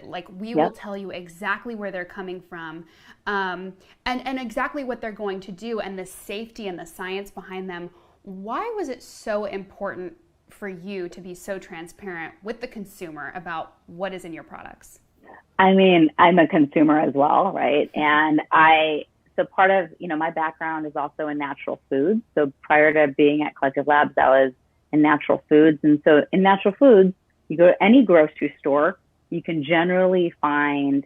Like we will tell you exactly where they're coming from, and exactly what they're going to do, and the safety and the science behind them. Why was it so important for you to be so transparent with the consumer about what is in your products? I mean, I'm a consumer as well, right? And so part of, my background is also in natural foods. So prior to being at Collective Labs, I was in natural foods. And so in natural foods, you go to any grocery store, you can generally find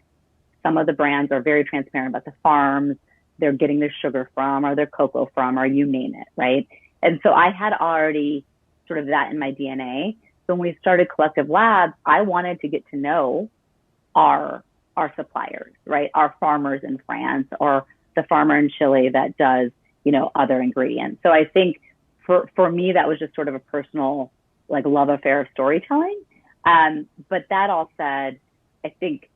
some of the brands are very transparent about the farms they're getting their sugar from or their cocoa from, or you name it, right? And so I had already sort of that in my DNA. So when we started Collective Labs, I wanted to get to know our suppliers, right? Our farmers in France or the farmer in Chile that does, other ingredients. So I think for me, that was just sort of a personal, like, love affair of storytelling. But that all said, I think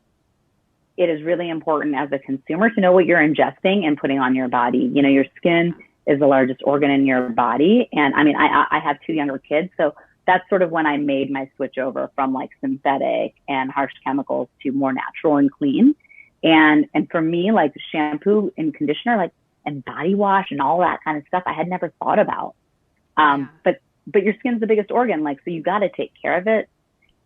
it is really important as a consumer to know what you're ingesting and putting on your body. Your skin is the largest organ in your body. And I mean, I have 2 younger kids, so that's sort of when I made my switch over from like synthetic and harsh chemicals to more natural and clean. And for me, like shampoo and conditioner, like, and body wash and all that kind of stuff, I had never thought about. But your skin's the biggest organ, like, so you got to take care of it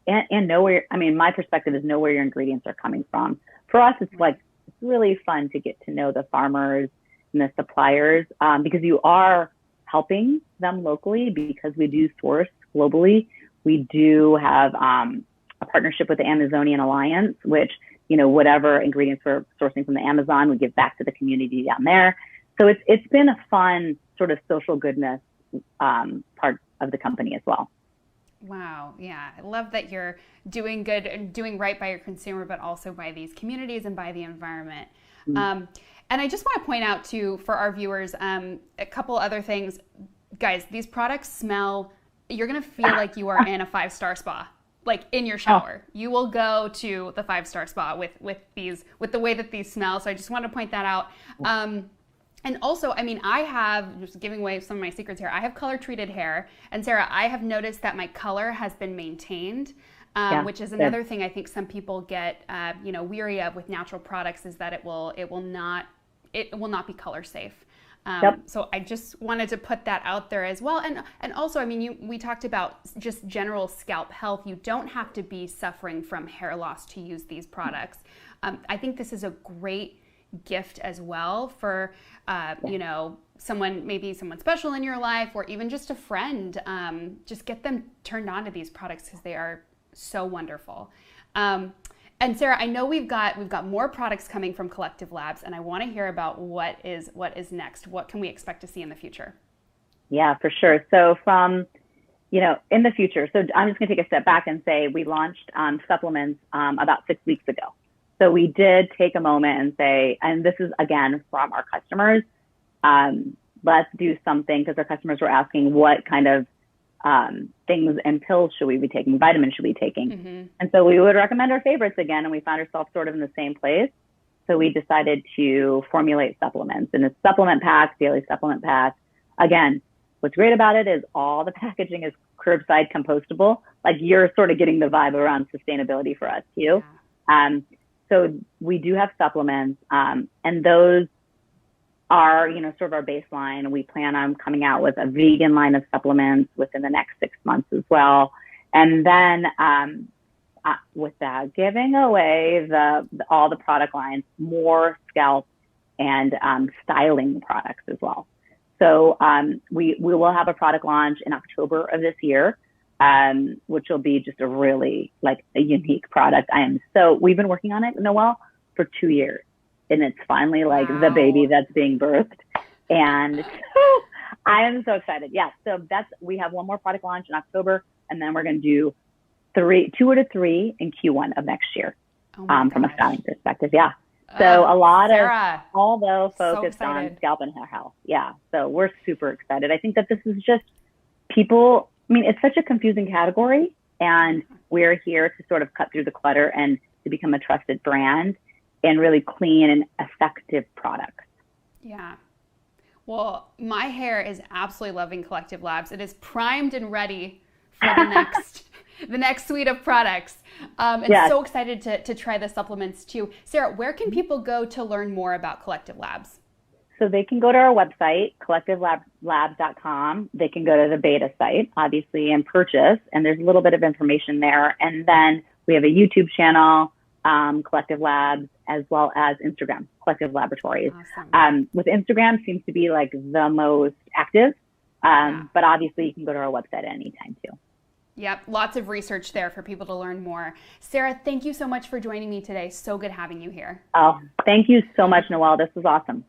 and know where, my perspective is know where your ingredients are coming from. For us, it's like, it's really fun to get to know the farmers and the suppliers, because you are helping them locally because we do source globally. We do have a partnership with the Amazonian Alliance, which, whatever ingredients we're sourcing from the Amazon, we give back to the community down there. So it's been a fun sort of social goodness part of the company as well. Wow. Yeah. I love that you're doing good and doing right by your consumer, but also by these communities and by the environment. And I just want to point out too, for our viewers, a couple other things. Guys, these products smell, you're going to feel like you are in a 5-star spa, like in your shower. You will go to the 5-star spa with the way that these smell. So I just want to point that out. And also, I have, just giving away some of my secrets here, I have color treated hair. And Sarah, I have noticed that my color has been maintained, which is another thing I think some people get, weary of with natural products, is that it will not be color safe. So I just wanted to put that out there as well. And also, we talked about just general scalp health. You don't have to be suffering from hair loss to use these products. I think this is a great gift as well for, someone special in your life, or even just a friend. Just get them turned on to these products because they are so wonderful. And Sarah, I know we've got more products coming from Collective Labs, and I want to hear about what is next. What can we expect to see in the future? Yeah, for sure. So from, in the future, so I'm just going to take a step back and say we launched supplements about 6 weeks ago. So we did take a moment and say, and this is again from our customers, let's do something, because our customers were asking what kind of things and pills should we be taking, vitamins should we be taking. Mm-hmm. And so we would recommend our favorites again, and we found ourselves sort of in the same place. So we decided to formulate supplements in a supplement pack, daily supplement pack. Again, what's great about it is all the packaging is curbside compostable. Like, you're sort of getting the vibe around sustainability for us too. Yeah. So we do have supplements, and those are, sort of our baseline. We plan on coming out with a vegan line of supplements within the next 6 months as well. And then with that, giving away all the product lines, more scalp and styling products as well. So we will have a product launch in October of this year, which will be just a really a unique product. We've been working on it, Noelle, for 2 years. And it's finally the baby that's being birthed. And I am so excited. Yeah. So we have one more product launch in October, and then we're going to do 2 to 3 in Q1 of next year, from a styling perspective. Yeah. So a lot Sarah, of, although focused on scalp and hair health. Yeah. So we're super excited. I think that this is just people, it's such a confusing category, and we're here to sort of cut through the clutter and to become a trusted brand and really clean and effective products. Yeah. Well, my hair is absolutely loving Collective Labs. It is primed and ready for the next the next suite of products. And yes. So excited to try the supplements too. Sarah, where can people go to learn more about Collective Labs? So they can go to our website, collectivelabs.com. They can go to the b8ta site, obviously, and purchase. And there's a little bit of information there. And then we have a YouTube channel, Collective Labs, as well as Instagram, Collective Laboratories. Awesome. With Instagram seems to be like the most active. But obviously you can go to our website at any time too. Yep, lots of research there for people to learn more. Sarah, thank you so much for joining me today. So good having you here. Oh, thank you so much, Noelle. This was awesome.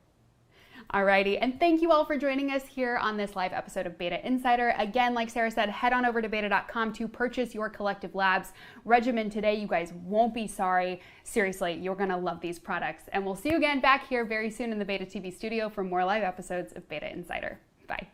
Alrighty, and thank you all for joining us here on this live episode of b8ta Insider. Again, like Sarah said, head on over to b8ta.com to purchase your Collective Labs regimen today. You guys won't be sorry. Seriously, you're gonna love these products. And we'll see you again back here very soon in the b8ta TV studio for more live episodes of b8ta Insider. Bye.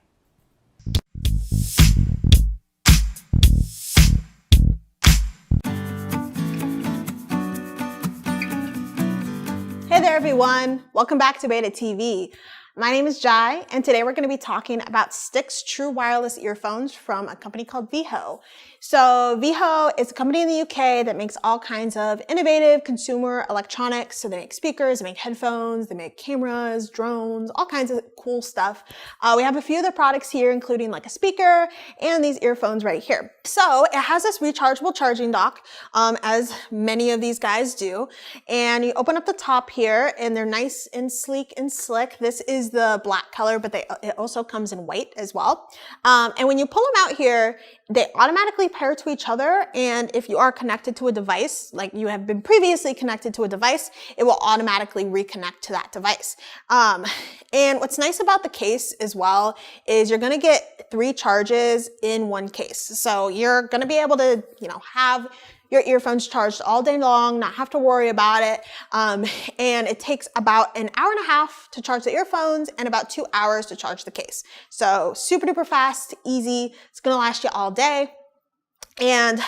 Hey there everyone, welcome back to b8ta TV. My name is Jai, and today we're going to be talking about Styx true wireless earphones from a company called Veho. So Veho is a company in the UK that makes all kinds of innovative consumer electronics. So they make speakers, they make headphones, they make cameras, drones, all kinds of cool stuff. We have a few of their products here, including like a speaker and these earphones right here. So it has this rechargeable charging dock, as many of these guys do. And you open up the top here and they're nice and sleek and slick. This is the black color, but it also comes in white as well. And when you pull them out here, they automatically pair to each other. And if you are connected to a device, like you have been previously connected to a device, it will automatically reconnect to that device. And what's nice about the case as well is you're going to get 3 charges in one case. So you're going to be able to, have your earphones charged all day long, not have to worry about it. And it takes about an hour and a half to charge the earphones and about 2 hours to charge the case. So super duper fast, easy. It's gonna last you all day. And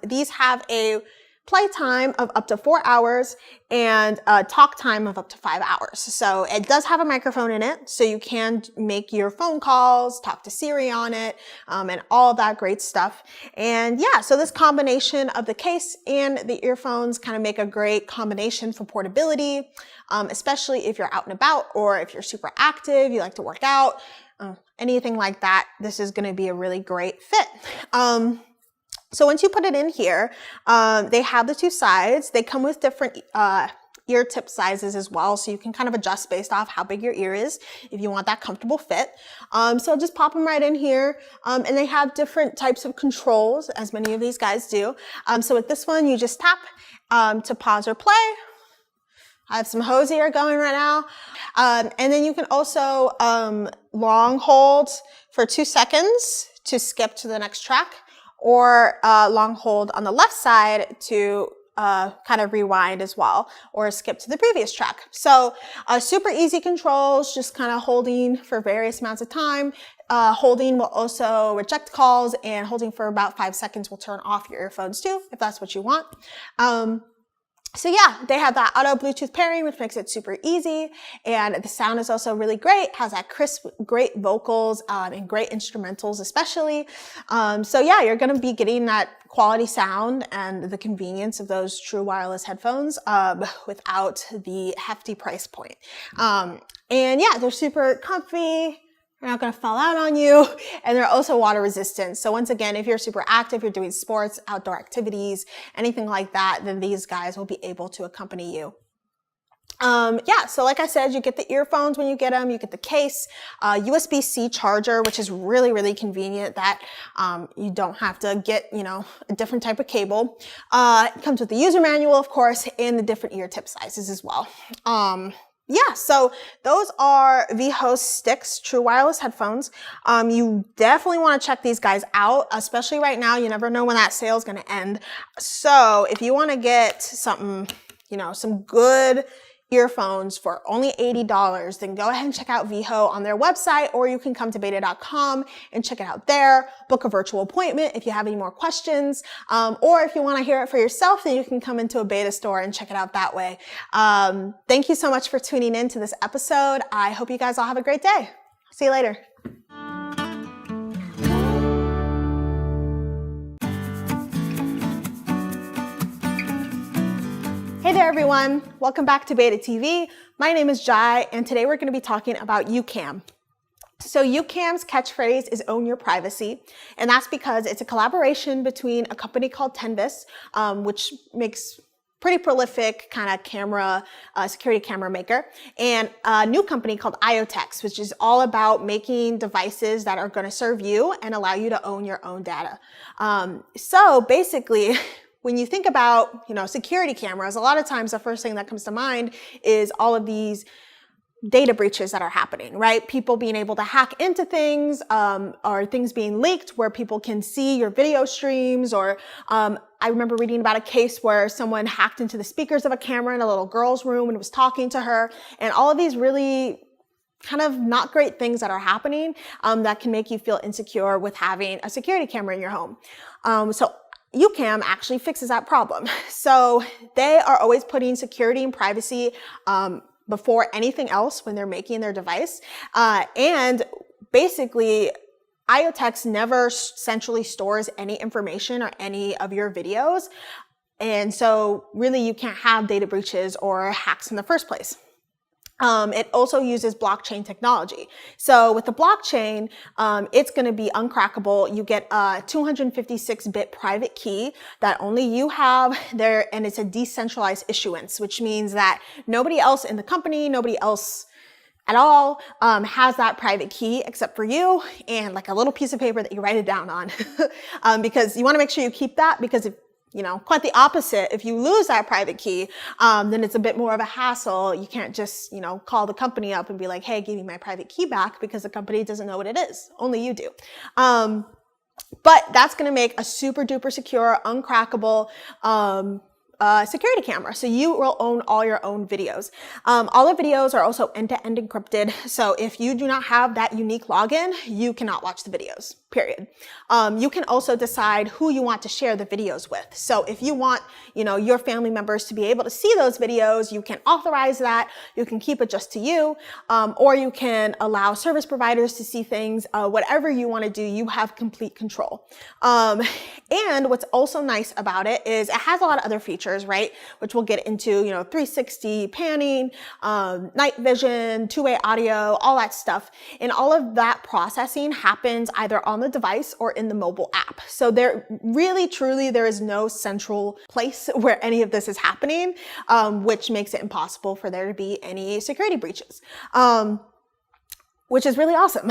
these have a play time of up to 4 hours and a talk time of up to 5 hours. So it does have a microphone in it, so you can make your phone calls, talk to Siri on it, and all that great stuff. And yeah, so this combination of the case and the earphones kind of make a great combination for portability, especially if you're out and about or if you're super active, you like to work out, anything like that. This is going to be a really great fit. So once you put it in here, they have the 2 sides. They come with different ear tip sizes as well, so you can kind of adjust based off how big your ear is if you want that comfortable fit. So just pop them right in here, and they have different types of controls, as many of these guys do. So with this one, you just tap to pause or play. I have some Hosier going right now. And then you can also long hold for 2 seconds to skip to the next track, or long hold on the left side to kind of rewind as well, or skip to the previous track. So super easy controls, just kind of holding for various amounts of time. Holding will also reject calls, and holding for about 5 seconds will turn off your earphones too, if that's what you want. So yeah, they have that auto Bluetooth pairing, which makes it super easy. And the sound is also really great, has that crisp, great vocals, and great instrumentals especially. So yeah, you're going to be getting that quality sound and the convenience of those true wireless headphones, without the hefty price point. And yeah, they're super comfy. They're not going to fall out on you, and they're also water resistant. So once again, if you're super active, you're doing sports, outdoor activities, anything like that, then these guys will be able to accompany you. Yeah, so like I said, you get the earphones when you get them, you get the case, USB-C charger, which is really, really convenient that you don't have to get, a different type of cable. It comes with the user manual, of course, and the different ear tip sizes as well. Yeah, so those are Veho Styx true wireless headphones. You definitely want to check these guys out, especially right now. You never know when that sale is going to end. So if you want to get something, some good earphones for only $80, then go ahead and check out Veho on their website, or you can come to b8ta.com and check it out there. Book a virtual appointment if you have any more questions, or if you want to hear it for yourself, then you can come into a b8ta store and check it out that way. Thank you so much for tuning in to this episode. I hope you guys all have a great day. See you later. Hey there, everyone. Welcome back to b8ta TV. My name is Jai, and today we're going to be talking about YouCam. So YouCam's catchphrase is "Own Your Privacy," and that's because it's a collaboration between a company called Tenvis, which makes pretty prolific kind of camera, security camera maker, and a new company called IoTex, which is all about making devices that are going to serve you and allow you to own your own data. So basically, when you think about, security cameras, a lot of times the first thing that comes to mind is all of these data breaches that are happening, right? People being able to hack into things, or things being leaked where people can see your video streams, or I remember reading about a case where someone hacked into the speakers of a camera in a little girl's room and was talking to her, and all of these really kind of not great things that are happening that can make you feel insecure with having a security camera in your home. So YouCam actually fixes that problem. So they are always putting security and privacy before anything else when they're making their device. And basically, IoTex never centrally stores any information or any of your videos. And so really you can't have data breaches or hacks in the first place. It also uses blockchain technology. So with the blockchain, it's going to be uncrackable. You get a 256-bit private key that only you have there, and it's a decentralized issuance, which means that nobody else in the company, nobody else at all has that private key except for you and like a little piece of paper that you write it down on. Because you want to make sure you keep that, because if quite the opposite. If you lose that private key, then it's a bit more of a hassle. You can't just, call the company up and be like, hey, give me my private key back, because the company doesn't know what it is. Only you do. But that's going to make a super duper secure, uncrackable, security camera. So you will own all your own videos. All the videos are also end-to-end encrypted. So if you do not have that unique login, you cannot watch the videos, period. You can also decide who you want to share the videos with. So if you want, your family members to be able to see those videos, you can authorize that. You can keep it just to you, or you can allow service providers to see things. Whatever you want to do, you have complete control. And what's also nice about it is it has a lot of other features, right? Which we'll get into, 360 panning, night vision, two-way audio, all that stuff. And all of that processing happens either on the device or in the mobile app. So there is no central place where any of this is happening, which makes it impossible for there to be any security breaches. Which is really awesome.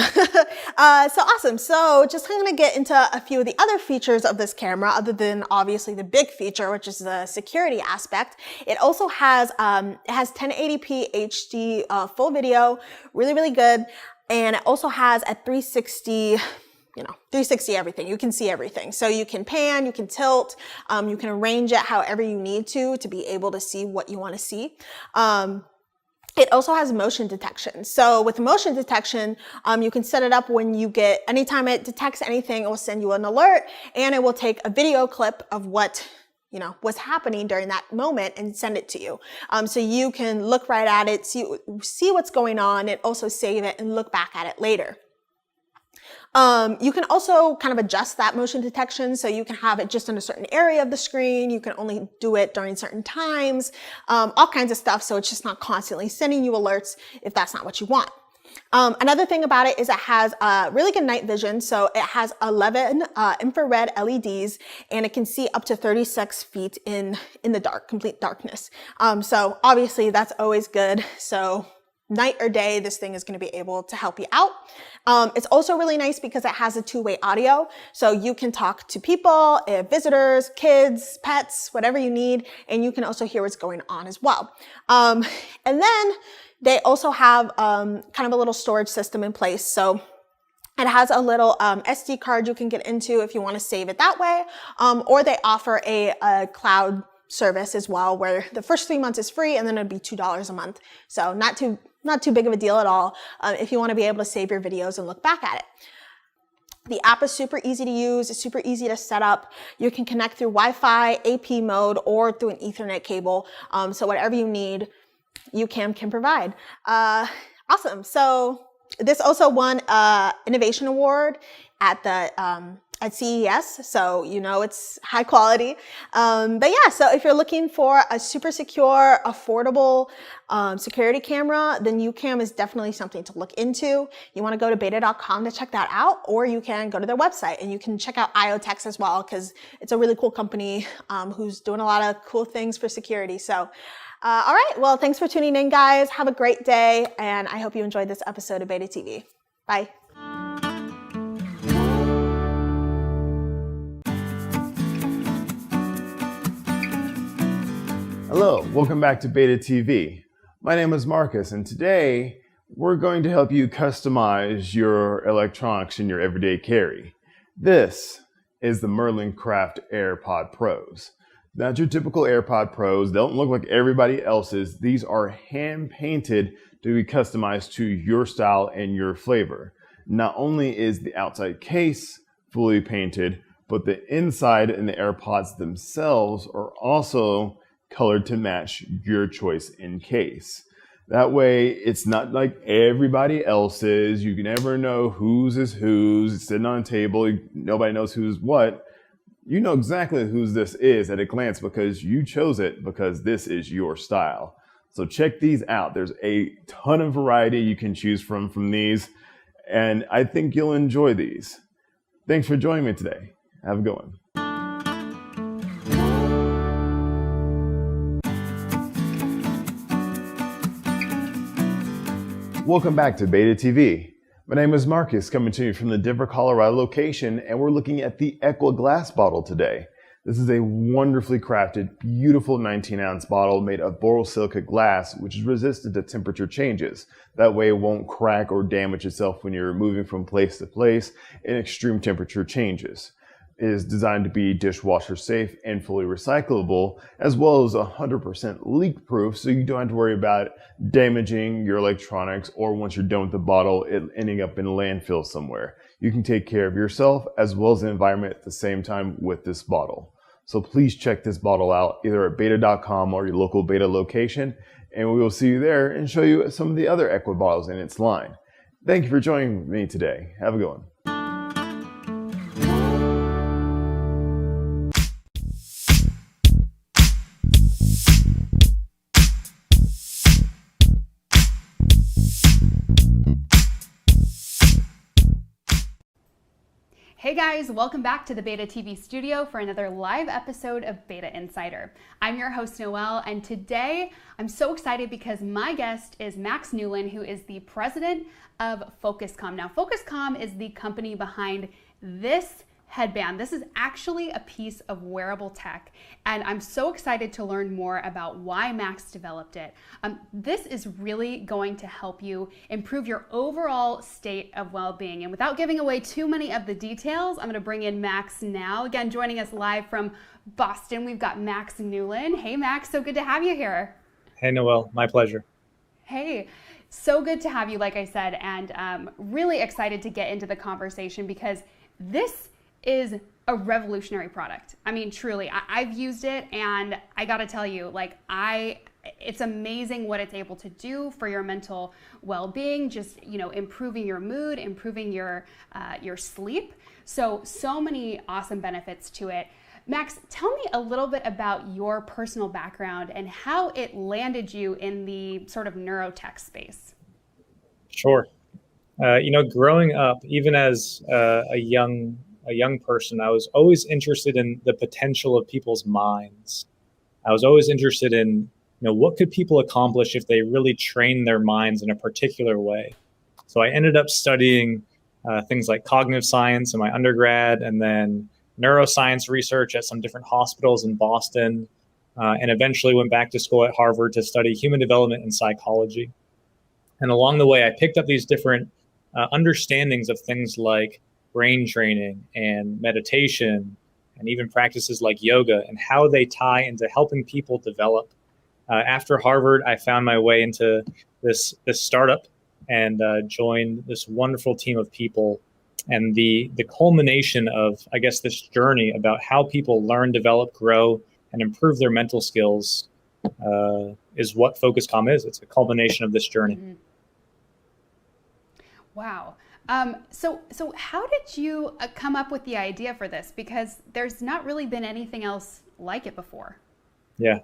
Awesome. So just going to get into a few of the other features of this camera, other than obviously the big feature, which is the security aspect. It also has, 1080p HD full video, really, really good. And it also has a 360, 360 everything. You can see everything. So you can pan, you can tilt, you can arrange it however you need to be able to see what you want to see. It also has motion detection. So with motion detection, you can set it up anytime it detects anything, it will send you an alert, and it will take a video clip of what, was happening during that moment and send it to you. So you can look right at it, see what's going on, and also save it and look back at it later. You can also kind of adjust that motion detection, so you can have it just in a certain area of the screen. You can only do it during certain times, all kinds of stuff. So it's just not constantly sending you alerts if that's not what you want. Another thing about it is it has really good night vision. So it has 11 infrared LEDs, and it can see up to 36 feet in the dark, complete darkness. So obviously that's always good. So night or day, this thing is going to be able to help you out. It's also really nice because it has a two-way audio. So you can talk to people, visitors, kids, pets, whatever you need. And you can also hear what's going on as well. And then they also have kind of a little storage system in place. So it has a little SD card you can get into if you want to save it that way. Or they offer a cloud service as well, where the first 3 months is free, and then it'd be $2 a month. So not too big of a deal at all if you want to be able to save your videos and look back at it. The app is super easy to use. It's super easy to set up. You can connect through Wi-Fi, AP mode, or through an Ethernet cable. So whatever you need, YouCam can provide. Awesome. So this also won Innovation Award at the at CES, so you know it's high quality. But yeah, so if you're looking for a super secure, affordable security camera, then UCam is definitely something to look into. You want to go to b8ta.com to check that out, or you can go to their website and you can check out IoTex as well, because it's a really cool company who's doing a lot of cool things for security. So all right, well, thanks for tuning in, guys. Have a great day, and I hope you enjoyed this episode of b8ta TV. Bye. Hello, welcome back to b8ta TV. My name is Marcus, and today we're going to help you customize your electronics in your everyday carry. This is the Merlin Craft Airpod Pros. Not your typical Airpod Pros. They don't look like everybody else's. These are hand-painted to be customized to your style and your flavor. Not only is the outside case fully painted, but the inside and the AirPods themselves are also colored to match your choice in case. That way, it's not like everybody else's. You can never know whose is whose. It's sitting on a table. Nobody knows who's what. You know exactly whose this is at a glance because you chose it because this is your style. So check these out. There's a ton of variety you can choose from these, and I think you'll enjoy these. Thanks for joining me today. Have a good one. Welcome back to b8ta TV. My name is Marcus, coming to you from the Denver, Colorado location, and we're looking at the Aqua glass bottle today. This is a wonderfully crafted, beautiful 19-ounce bottle made of borosilicate glass, which is resistant to temperature changes. That way it won't crack or damage itself when you're moving from place to place in extreme temperature changes. It is designed to be dishwasher safe and fully recyclable, as well as 100% leak proof, so you don't have to worry about damaging your electronics or once you're done with the bottle, it ending up in a landfill somewhere. You can take care of yourself as well as the environment at the same time with this bottle. So please check this bottle out either at b8ta.com or your local b8ta location, and we will see you there and show you some of the other Aqua bottles in its line. Thank you for joining me today. Have a good one. Hey guys, welcome back to the b8ta TV studio for another live episode of b8ta Insider. I'm your host Noelle, and today I'm so excited because my guest is Max Newland, who is the president of FocusCom. Now, FocusCom is the company behind this headband. This is actually a piece of wearable tech, and I'm so excited to learn more about why Max developed it. This is really going to help you improve your overall state of well-being. And without giving away too many of the details, I'm going to bring in Max now. Again, joining us live from Boston, we've got Max Newland. Hey Max, so good to have you here. Hey Noelle, my pleasure. Hey, so good to have you, like I said, and really excited to get into the conversation because this is a revolutionary product. I mean, truly, I've used it, and I gotta tell you, like, it's amazing what it's able to do for your mental well-being, just, you know, improving your mood, improving your sleep. So many awesome benefits to it. Max, tell me a little bit about your personal background and how it landed you in the sort of neurotech space. Sure. Growing up, even as a young person, I was always interested in the potential of people's minds. I was always interested in, what could people accomplish if they really train their minds in a particular way. So I ended up studying things like cognitive science in my undergrad, and then neuroscience research at some different hospitals in Boston, and eventually went back to school at Harvard to study human development and psychology. And along the way, I picked up these different understandings of things like brain training and meditation, and even practices like yoga, and how they tie into helping people develop. After Harvard, I found my way into this startup and joined this wonderful team of people. And the culmination of, I guess, this journey about how people learn, develop, grow, and improve their mental skills is what FocusCom is. It's a culmination of this journey. Mm-hmm. Wow. So how did you come up with the idea for this? Because there's not really been anything else like it before. Yeah.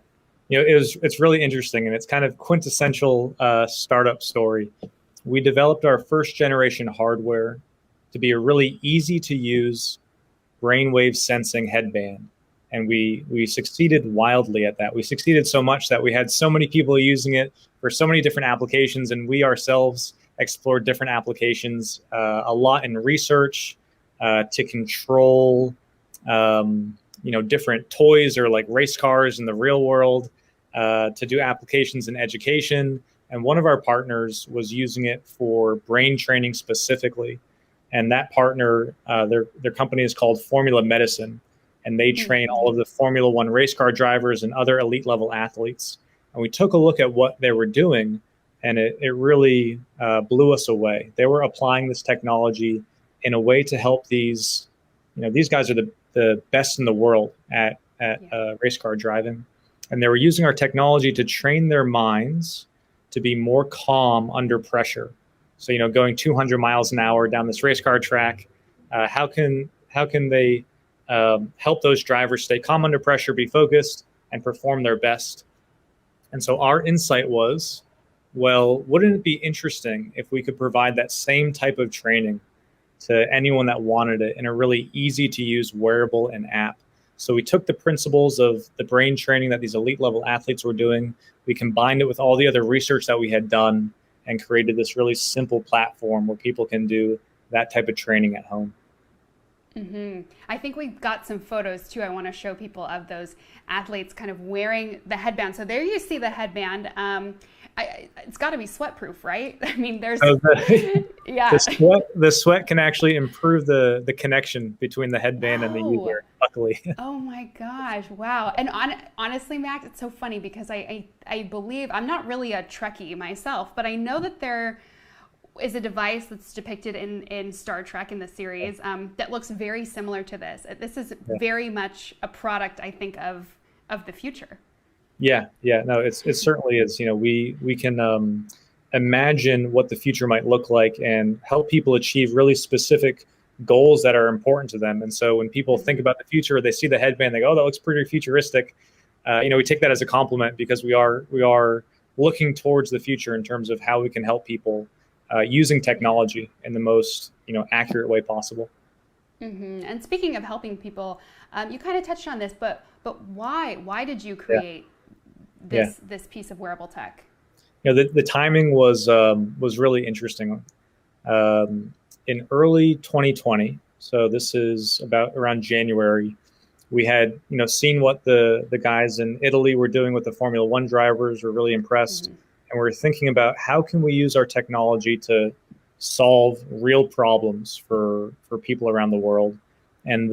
It's really interesting, and it's kind of quintessential startup story. We developed our first generation hardware to be a really easy to use brainwave sensing headband. And we succeeded wildly at that. We succeeded so much that we had so many people using it for so many different applications, and we ourselves explored different applications, a lot in research to control, different toys or like race cars in the real world, to do applications in education. And one of our partners was using it for brain training specifically. And that partner, their company is called Formula Medicine, and they train all of the Formula One race car drivers and other elite level athletes. And we took a look at what they were doing, and it really blew us away. They were applying this technology in a way to help these guys are the best in the world at race car driving. And they were using our technology to train their minds to be more calm under pressure. So, going 200 miles an hour down this race car track, how can they help those drivers stay calm under pressure, be focused, and perform their best? And so our insight was, well, wouldn't it be interesting if we could provide that same type of training to anyone that wanted it in a really easy to use wearable and app? So we took the principles of the brain training that these elite level athletes were doing, we combined it with all the other research that we had done, and created this really simple platform where people can do that type of training at home. Mm-hmm. I think we've got some photos too. I want to show people of those athletes kind of wearing the headband. So there you see the headband. It's got to be sweat proof, right? I mean, there's yeah. The sweat can actually improve the connection between the headband and the user, luckily. Oh my gosh, wow. And honestly, Max, it's so funny because I believe, I'm not really a Trekkie myself, but I know that there is a device that's depicted in Star Trek in the series that looks very similar to this. This is very much a product, I think, of the future. Yeah, no, it certainly is. We can imagine what the future might look like and help people achieve really specific goals that are important to them. And so when people think about the future, they see the headband, they go, "Oh, that looks pretty futuristic." We take that as a compliment because we are looking towards the future in terms of how we can help people using technology in the most accurate way possible. Mm-hmm. And speaking of helping people, you kind of touched on this, but why did you create this piece of wearable tech? The timing was really interesting. In early 2020, so this is around January, we had seen what the guys in Italy were doing with the Formula One drivers. We're really impressed, and we're thinking about how can we use our technology to solve real problems for people around the world. And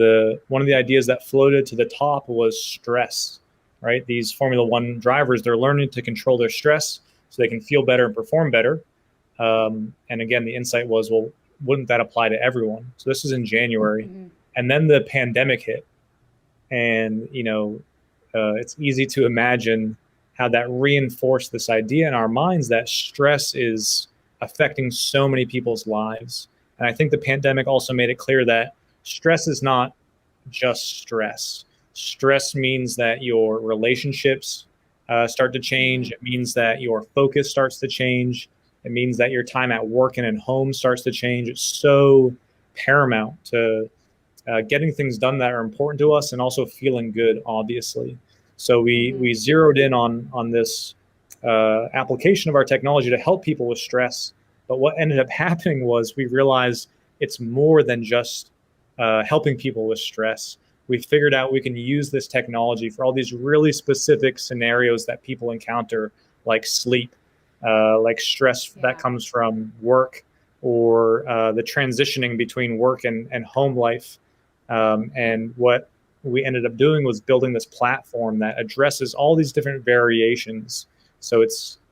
one of the ideas that floated to the top was stress. Right? These Formula One drivers, they're learning to control their stress so they can feel better and perform better. And again, the insight was, well, wouldn't that apply to everyone? So this is in January. Mm-hmm. And then the pandemic hit. And, it's easy to imagine how that reinforced this idea in our minds that stress is affecting so many people's lives. And I think the pandemic also made it clear that stress is not just stress. Stress means that your relationships start to change. It means that your focus starts to change. It means that your time at work and at home starts to change. It's so paramount to getting things done that are important to us and also feeling good, obviously. So we zeroed in on this application of our technology to help people with stress. But what ended up happening was we realized it's more than just helping people with stress. We figured out we can use this technology for all these really specific scenarios that people encounter, like sleep, like stress that comes from work, or the transitioning between work and home life. And what we ended up doing was building this platform that addresses all these different variations. So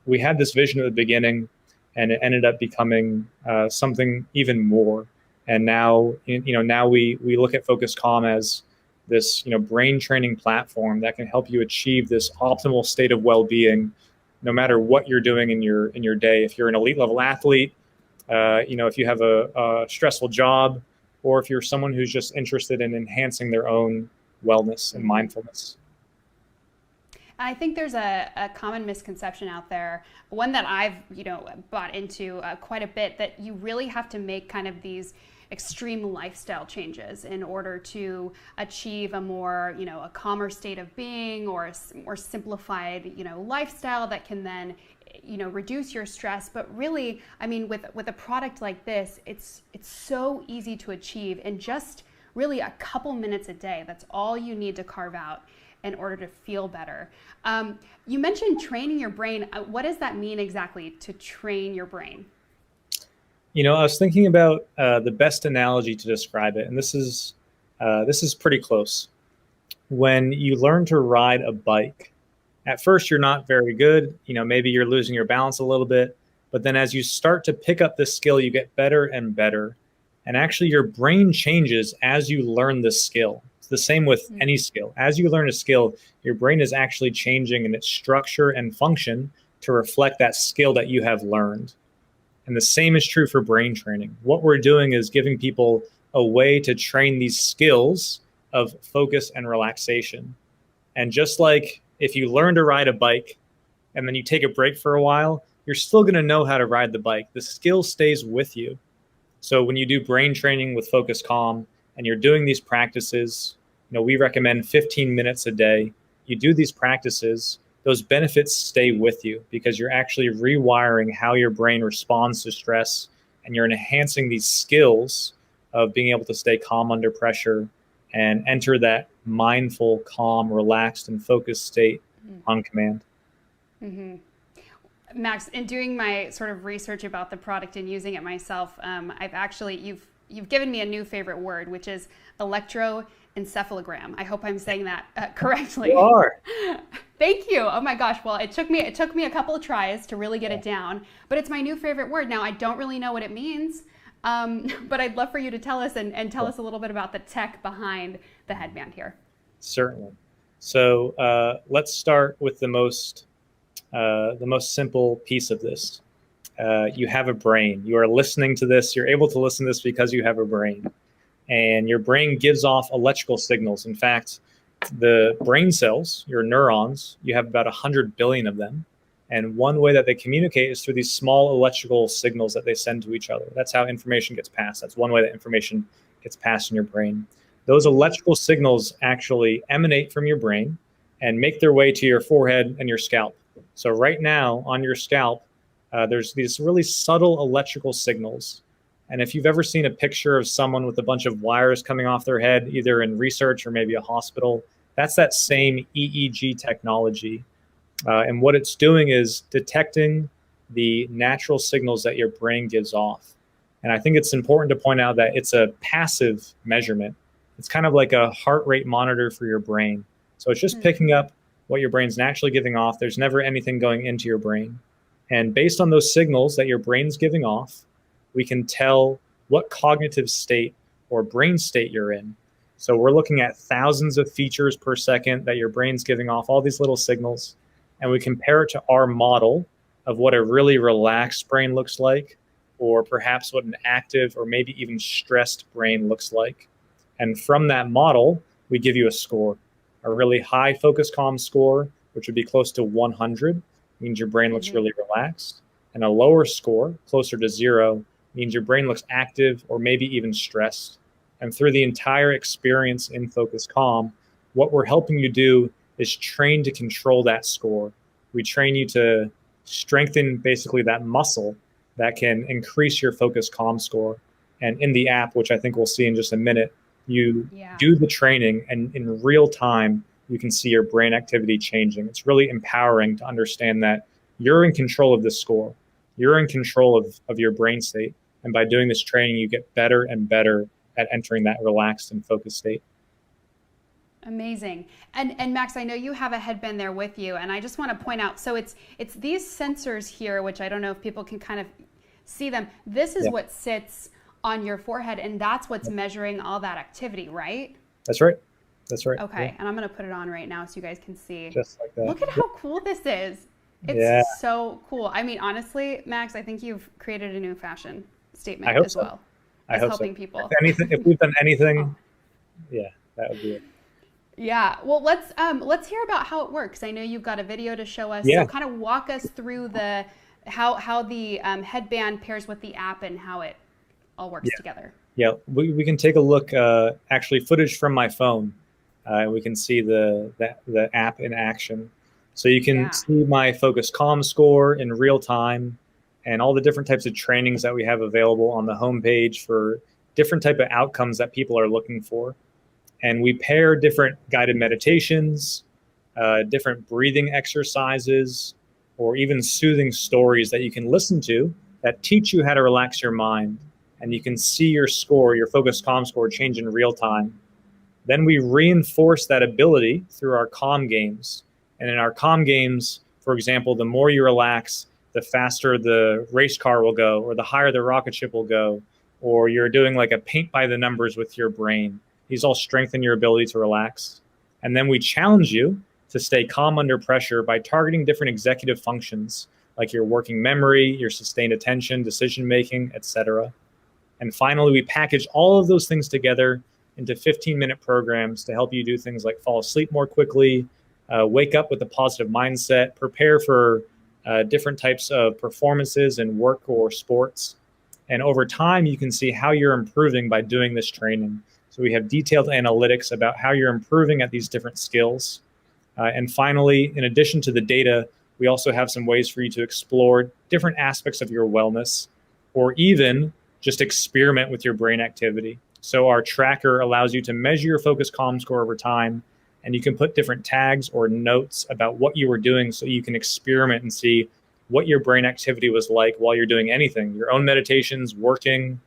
we had this vision at the beginning, and it ended up becoming something even more. And now, now we look at Focus Calm as this, brain training platform that can help you achieve this optimal state of well-being, no matter what you're doing in your day. If you're an elite level athlete, if you have a stressful job, or if you're someone who's just interested in enhancing their own wellness and mindfulness. I think there's a common misconception out there, one that I've bought into quite a bit, that you really have to make kind of these extreme lifestyle changes in order to achieve a more a calmer state of being, or a more simplified lifestyle that can then reduce your stress. But really, I mean, with a product like this, it's so easy to achieve in just really a couple minutes a day. That's all you need to carve out in order to feel better. You mentioned training your brain. What does that mean exactly, to train your brain? I was thinking about the best analogy to describe it, and this is pretty close. When you learn to ride a bike, at first you're not very good. Maybe you're losing your balance a little bit, but then as you start to pick up the skill, you get better and better. And actually your brain changes as you learn the skill. It's the same with any skill. As you learn a skill, your brain is actually changing in its structure and function to reflect that skill that you have learned. And the same is true for brain training. What we're doing is giving people a way to train these skills of focus and relaxation. And just like if you learn to ride a bike and then you take a break for a while, you're still going to know how to ride the bike. The skill stays with you. So when you do brain training with Focus Calm and you're doing these practices, we recommend 15 minutes a day. You do these practices, those benefits stay with you because you're actually rewiring how your brain responds to stress, and you're enhancing these skills of being able to stay calm under pressure and enter that mindful, calm, relaxed, and focused state on command. Mm-hmm. Max, in doing my sort of research about the product and using it myself, you've given me a new favorite word, which is electroencephalogram. I hope I'm saying that correctly. You are. Thank you. Oh my gosh. Well, it took me a couple of tries to really get it down, but it's my new favorite word. Now, I don't really know what it means, but I'd love for you to tell us and tell us a little bit about the tech behind the headband here. Certainly. So let's start with the most simple piece of this. You have a brain. You are listening to this. You're able to listen to this because you have a brain. And your brain gives off electrical signals. In fact, the brain cells, your neurons, you have about 100 billion of them. And one way that they communicate is through these small electrical signals that they send to each other. That's how information gets passed. That's one way that information gets passed in your brain. Those electrical signals actually emanate from your brain and make their way to your forehead and your scalp. So right now on your scalp, there's these really subtle electrical signals. And if you've ever seen a picture of someone with a bunch of wires coming off their head, either in research or maybe a hospital, that's that same EEG technology. And what it's doing is detecting the natural signals that your brain gives off. And I think it's important to point out that it's a passive measurement. It's kind of like a heart rate monitor for your brain. So it's just picking up what your brain's naturally giving off. There's never anything going into your brain. And based on those signals that your brain's giving off, we can tell what cognitive state or brain state you're in. So we're looking at thousands of features per second that your brain's giving off, all these little signals. And we compare it to our model of what a really relaxed brain looks like, or perhaps what an active or maybe even stressed brain looks like. And from that model, we give you a score. A really high focus calm score, which would be close to 100, means your brain looks really relaxed. And a lower score, closer to 0, means your brain looks active or maybe even stressed. And through the entire experience in Focus Calm, what we're helping you do is train to control that score. We train you to strengthen basically that muscle that can increase your Focus Calm score. And in the app, which I think we'll see in just a minute, you do the training, and in real time, you can see your brain activity changing. It's really empowering to understand that you're in control of the score. You're in control of your brain state. And by doing this training, you get better and better at entering that relaxed and focused state. Amazing. And Max, I know you have a headband there with you, and I just want to point out, so it's these sensors here, which I don't know if people can kind of see them. This is what sits on your forehead, and that's what's measuring all that activity, right? That's right. That's right. Okay, and I'm going to put it on right now so you guys can see. Just like that. Look at how cool this is. It's so cool. I mean, honestly, Max, I think you've created a new fashion. statement I hope as so. well I as hope helping so. people. If we've done anything, Oh. yeah, that would be it. Yeah, well, let's hear about how it works. I know you've got a video to show us, Yeah. so kind of walk us through the how the headband pairs with the app and how it all works together. Yeah, we can take a look, actually footage from my phone. We can see the app in action. So you can see my Focus Calm score in real time and all the different types of trainings that we have available on the homepage for different type of outcomes that people are looking for. And we pair different guided meditations, different breathing exercises, or even soothing stories that you can listen to that teach you how to relax your mind. And you can see your score, your Focus Calm score, change in real time. Then we reinforce that ability through our calm games. And in our calm games, for example, the more you relax, the faster the race car will go, or the higher the rocket ship will go, or you're doing like a paint by the numbers with your brain. These all strengthen your ability to relax. And then we challenge you to stay calm under pressure by targeting different executive functions, like your working memory, your sustained attention, decision-making, etc. And finally, we package all of those things together into 15-minute programs to help you do things like fall asleep more quickly, wake up with a positive mindset, prepare for different types of performances in work or sports. And over time, you can see how you're improving by doing this training. So we have detailed analytics about how you're improving at these different skills. And finally, in addition to the data, we also have some ways for you to explore different aspects of your wellness, or even just experiment with your brain activity. So our tracker allows you to measure your Focus Calm score over time, and you can put different tags or notes about what you were doing so you can experiment and see what your brain activity was like while you're doing anything, your own meditations, working,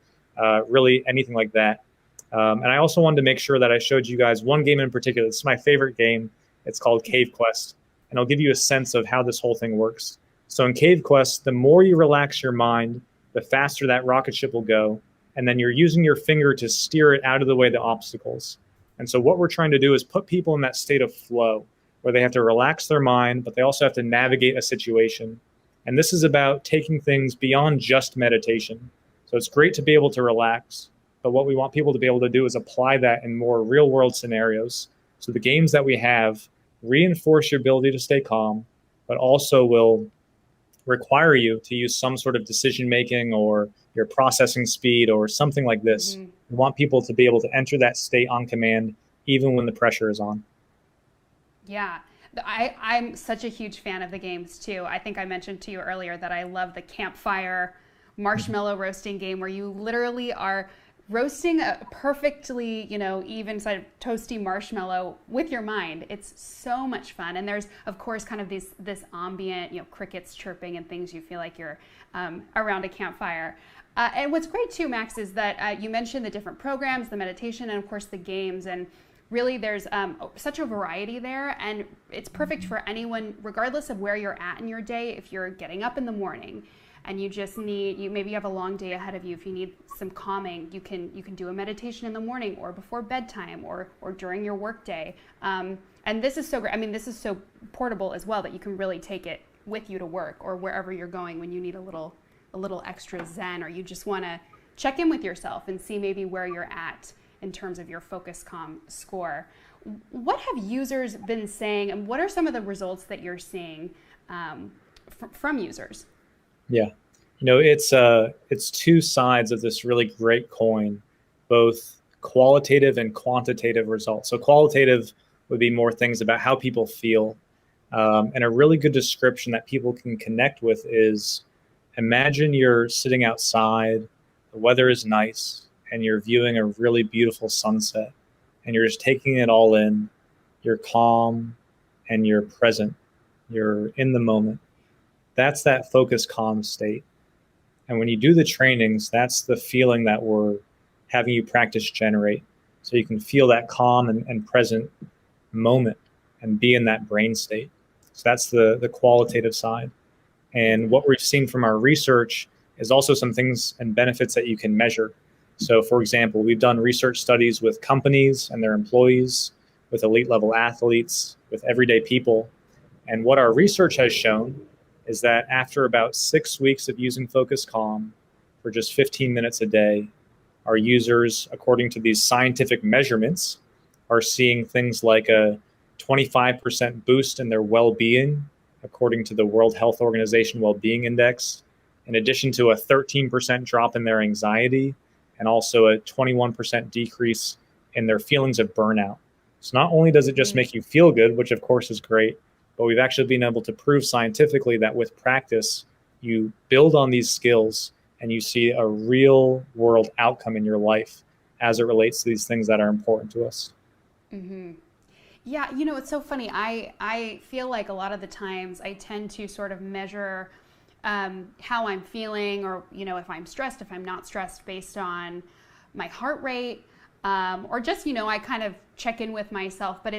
really anything like that. And I also wanted to make sure that I showed you guys one game in particular. It's my favorite game. It's called Cave Quest, and I'll give you a sense of how this whole thing works. So in Cave Quest, the more you relax your mind, the faster that rocket ship will go, and then you're using your finger to steer it out of the way of the obstacles. And so what we're trying to do is put people in that state of flow, where they have to relax their mind, but they also have to navigate a situation. And this is about taking things beyond just meditation. So it's great to be able to relax, but what we want people to be able to do is apply that in more real-world scenarios. So the games that we have reinforce your ability to stay calm, but also will require you to use some sort of decision-making or your processing speed or something like this. Mm-hmm. We want people to be able to enter that state on command, even when the pressure is on. Yeah. I'm such a huge fan of the games too. I think I mentioned to you earlier that I love the campfire marshmallow roasting game where you literally are roasting a perfectly, even side of toasty marshmallow with your mind. It's so much fun. And there's, of course, kind of this ambient, crickets chirping and things. You feel like you're around a campfire. And what's great too, Max, is that you mentioned the different programs, the meditation, and of course the games. And really there's such a variety there, and it's perfect for anyone, regardless of where you're at in your day. If you're getting up in the morning and you just maybe you have a long day ahead of you, if you need some calming, you can do a meditation in the morning or before bedtime or during your work day. And this is so great. I mean, this is so portable as well that you can really take it with you to work or wherever you're going when you need a little extra zen, or you just want to check in with yourself and see maybe where you're at in terms of your Focus Calm score. What have users been saying, and what are some of the results that you're seeing from users? Yeah, it's two sides of this really great coin, both qualitative and quantitative results. So qualitative would be more things about how people feel. And a really good description that people can connect with is, imagine you're sitting outside, the weather is nice, and you're viewing a really beautiful sunset, and you're just taking it all in. You're calm and you're present. You're in the moment. That's that Focus Calm state. And when you do the trainings, that's the feeling that we're having you practice generate. So you can feel that calm and present moment and be in that brain state. So that's the qualitative side. And what we've seen from our research is also some things and benefits that you can measure. So for example, we've done research studies with companies and their employees, with elite level athletes, with everyday people. And what our research has shown is that after about 6 weeks of using Focus Calm, for just 15 minutes a day, our users, according to these scientific measurements, are seeing things like a 25% boost in their well-being, according to the World Health Organization Well-Being Index, in addition to a 13% drop in their anxiety, and also a 21% decrease in their feelings of burnout. So not only does it just make you feel good, which of course is great, but we've actually been able to prove scientifically that with practice, you build on these skills and you see a real world outcome in your life as it relates to these things that are important to us. Mm-hmm. Yeah, you know, it's so funny. I feel like a lot of the times I tend to sort of measure how I'm feeling, or, you know, if I'm stressed, if I'm not stressed, based on my heart rate, or just, you know, I kind of check in with myself. But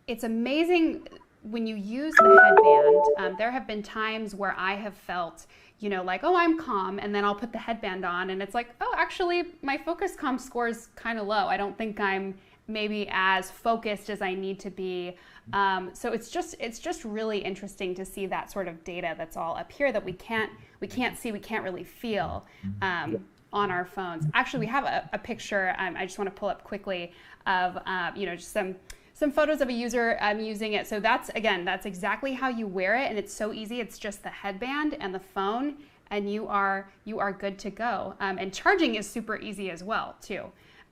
it's amazing when you use the headband. There have been times where I have felt, you know, like, oh, I'm calm, and then I'll put the headband on and it's like, oh, actually my focus comm score is kind of low. I don't think I'm maybe as focused as I need to be. So it's just really interesting to see that sort of data that's all up here that we can't see, we can't really feel on our phones. Actually, we have a picture I just want to pull up quickly of you know, just some photos of a user using it. So that's exactly how you wear it, and it's so easy. It's just the headband and the phone, and you are good to go. And charging is super easy as well too.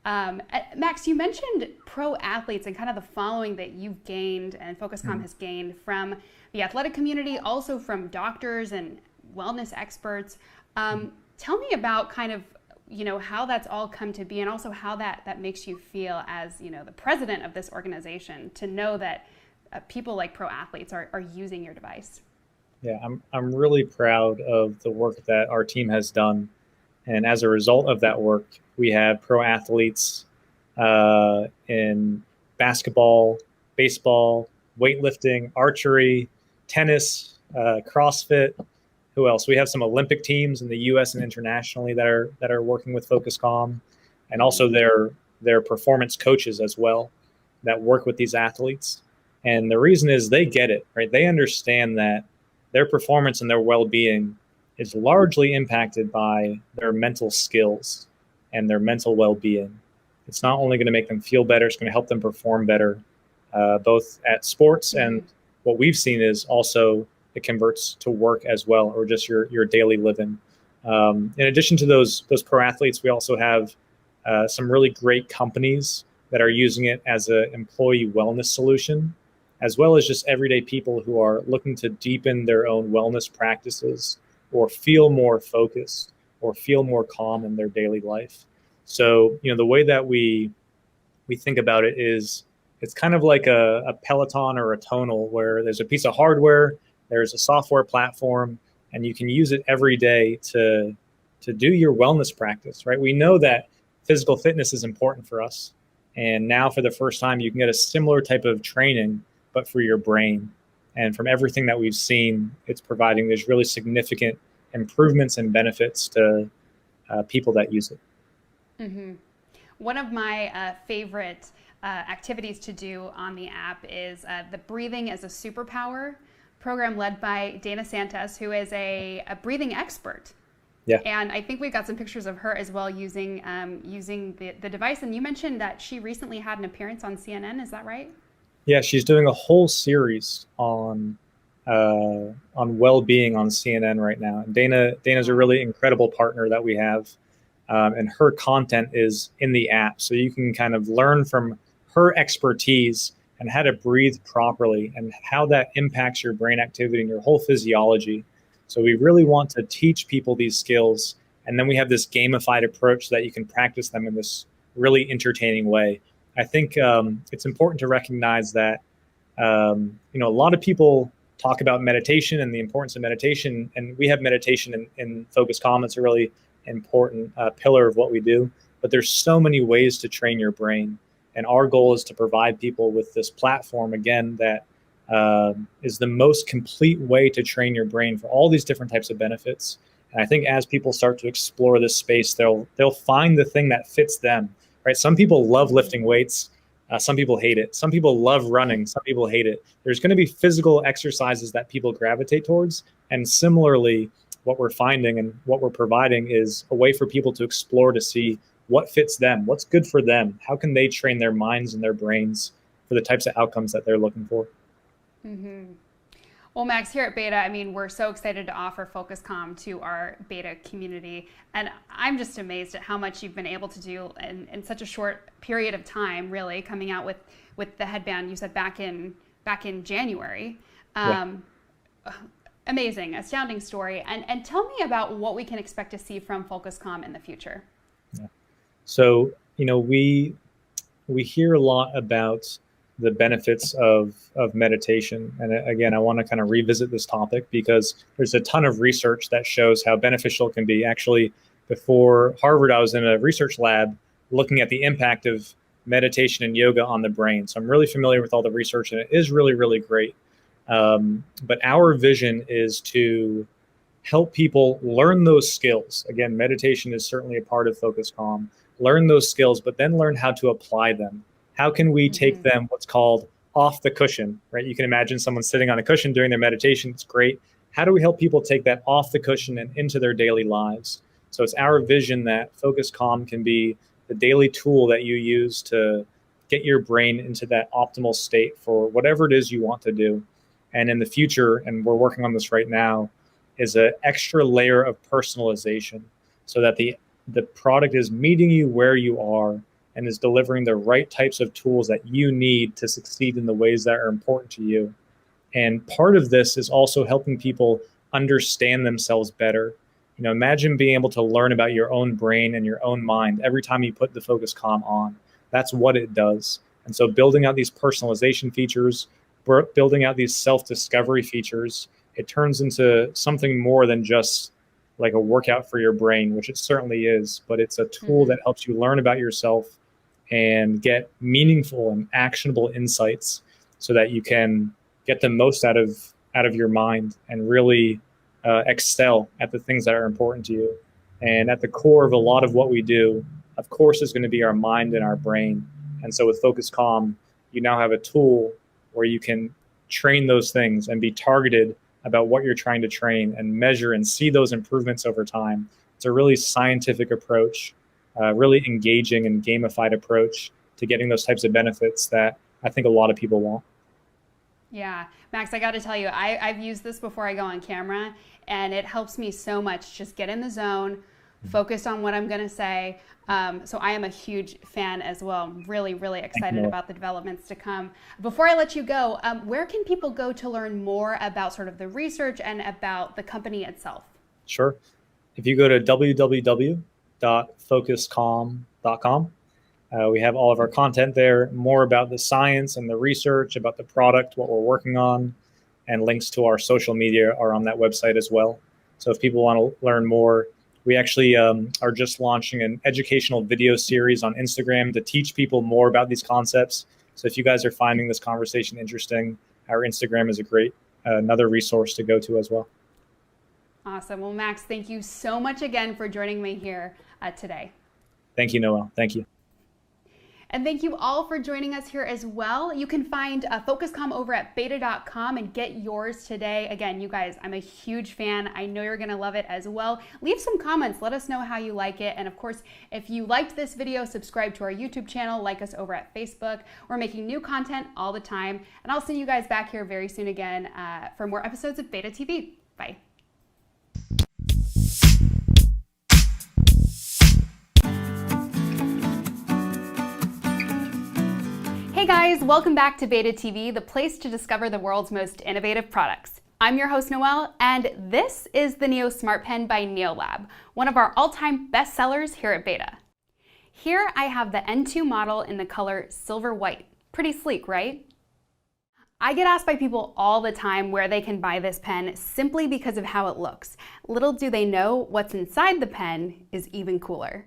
Max, you mentioned pro athletes and kind of the following that you've gained and FocusComm has gained from the athletic community, also from doctors and wellness experts. Tell me about kind of, you know, how that's all come to be, and also how that makes you feel as, you know, the president of this organization, to know that people like pro athletes are using your device. Yeah, I'm really proud of the work that our team has done. And as a result of that work, we have pro athletes in basketball, baseball, weightlifting, archery, tennis, CrossFit. Who else? We have some Olympic teams in the U.S. and internationally that are working with FocusComm, and also their performance coaches as well that work with these athletes. And the reason is they get it, right? They understand that their performance and their well-being is largely impacted by their mental skills and their mental well-being. It's not only going to make them feel better, it's going to help them perform better, both at sports, and what we've seen is also it converts to work as well, or just your daily living. In addition to those pro athletes, we also have some really great companies that are using it as an employee wellness solution, as well as just everyday people who are looking to deepen their own wellness practices, or feel more focused, or feel more calm in their daily life. So, you know, the way that we think about it is, it's kind of like a Peloton or a Tonal, where there's a piece of hardware, there's a software platform, and you can use it every day to do your wellness practice, right? We know that physical fitness is important for us. And now for the first time, you can get a similar type of training, but for your brain. And from everything that we've seen, it's providing these really significant improvements and benefits to people that use it. Mm-hmm. One of my favorite activities to do on the app is the Breathing as a Superpower program led by Dana Santos, who is a breathing expert. Yeah. And I think we've got some pictures of her as well using the device. And you mentioned that she recently had an appearance on CNN. Is that right? Yeah, she's doing a whole series on well-being on CNN right now. And Dana's a really incredible partner that we have, and her content is in the app, so you can kind of learn from her expertise and how to breathe properly and how that impacts your brain activity and your whole physiology. So we really want to teach people these skills, and then we have this gamified approach that you can practice them in this really entertaining way. I think it's important to recognize that you know, a lot of people talk about meditation and the importance of meditation, and we have meditation in FocusComm. It's a really important pillar of what we do. But there's so many ways to train your brain, and our goal is to provide people with this platform again that is the most complete way to train your brain for all these different types of benefits. And I think as people start to explore this space, they'll find the thing that fits them. Right? Some people love lifting weights. Some people hate it. Some people love running. Some people hate it. There's going to be physical exercises that people gravitate towards. And similarly, what we're finding and what we're providing is a way for people to explore to see what fits them, what's good for them, how can they train their minds and their brains for the types of outcomes that they're looking for. Mm-hmm. Well, Max, here at b8ta, I mean, we're so excited to offer Focus Calm to our b8ta community. And I'm just amazed at how much you've been able to do in such a short period of time, really, coming out with the headband, you said back in January. Amazing, astounding story. And tell me about what we can expect to see from Focus Calm in the future. Yeah. So, we hear a lot about the benefits of meditation. And again, I want to kind of revisit this topic because there's a ton of research that shows how beneficial it can be. Actually, before Harvard, I was in a research lab looking at the impact of meditation and yoga on the brain. So I'm really familiar with all the research, and it is really, really great. But our vision is to help people learn those skills. Again, meditation is certainly a part of Focus Calm. Learn those skills, but then learn how to apply them. How can we take them what's called off the cushion, right? You can imagine someone sitting on a cushion doing their meditation. It's great. How do we help people take that off the cushion and into their daily lives? So it's our vision that Focus Calm can be the daily tool that you use to get your brain into that optimal state for whatever it is you want to do. And in the future, and we're working on this right now, is an extra layer of personalization so that the product is meeting you where you are and is delivering the right types of tools that you need to succeed in the ways that are important to you. And part of this is also helping people understand themselves better. Imagine being able to learn about your own brain and your own mind every time you put the Focus Calm on. That's what it does. And so building out these personalization features, building out these self-discovery features, it turns into something more than just like a workout for your brain, which it certainly is, but it's a tool that helps you learn about yourself and get meaningful and actionable insights so that you can get the most out of your mind and really excel at the things that are important to you. And at the core of a lot of what we do, of course, is going to be our mind and our brain. And so with Focus Calm, you now have a tool where you can train those things and be targeted about what you're trying to train and measure and see those improvements over time. It's a really scientific approach, really engaging and gamified approach to getting those types of benefits that I think a lot of people want. Yeah, Max, I got to tell you, I've used this before I go on camera, and it helps me so much just get in the zone, focus on what I'm going to say. So I am a huge fan as well. I'm really, really excited about the developments to come. Before I let you go, where can people go to learn more about sort of the research and about the company itself? Sure. If you go to www.focuscalm.com, we have all of our content there, more about the science and the research, about the product, what we're working on, and links to our social media are on that website as well. So if people want to learn more, we actually are just launching an educational video series on Instagram to teach people more about these concepts. So if you guys are finding this conversation interesting, our Instagram is a great another resource to go to as well. Awesome. Well, Max, thank you so much again for joining me here today. Thank you, Noelle. Thank you. And thank you all for joining us here as well. You can find Focus Calm over at b8ta.com and get yours today. Again, you guys, I'm a huge fan. I know you're going to love it as well. Leave some comments. Let us know how you like it. And of course, if you liked this video, subscribe to our YouTube channel, like us over at Facebook. We're making new content all the time. And I'll see you guys back here very soon again for more episodes of b8ta TV. Bye. Hey guys, welcome back to b8ta TV, the place to discover the world's most innovative products. I'm your host Noelle, and this is the Neosmart Pen by Neolab, one of our all-time bestsellers here at b8ta. Here I have the N2 model in the color silver white. Pretty sleek, right? I get asked by people all the time where they can buy this pen simply because of how it looks. Little do they know what's inside the pen is even cooler.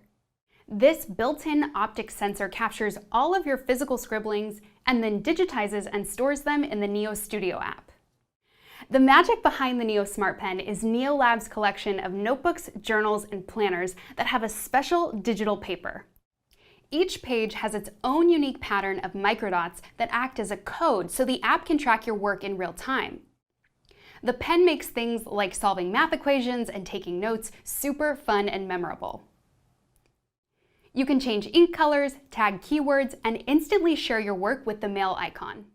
This built-in optic sensor captures all of your physical scribblings and then digitizes and stores them in the Neo Studio app. The magic behind the Neosmart Pen is Neolab's collection of notebooks, journals, and planners that have a special digital paper. Each page has its own unique pattern of microdots that act as a code so the app can track your work in real time. The pen makes things like solving math equations and taking notes super fun and memorable. You can change ink colors, tag keywords, and instantly share your work with the mail icon.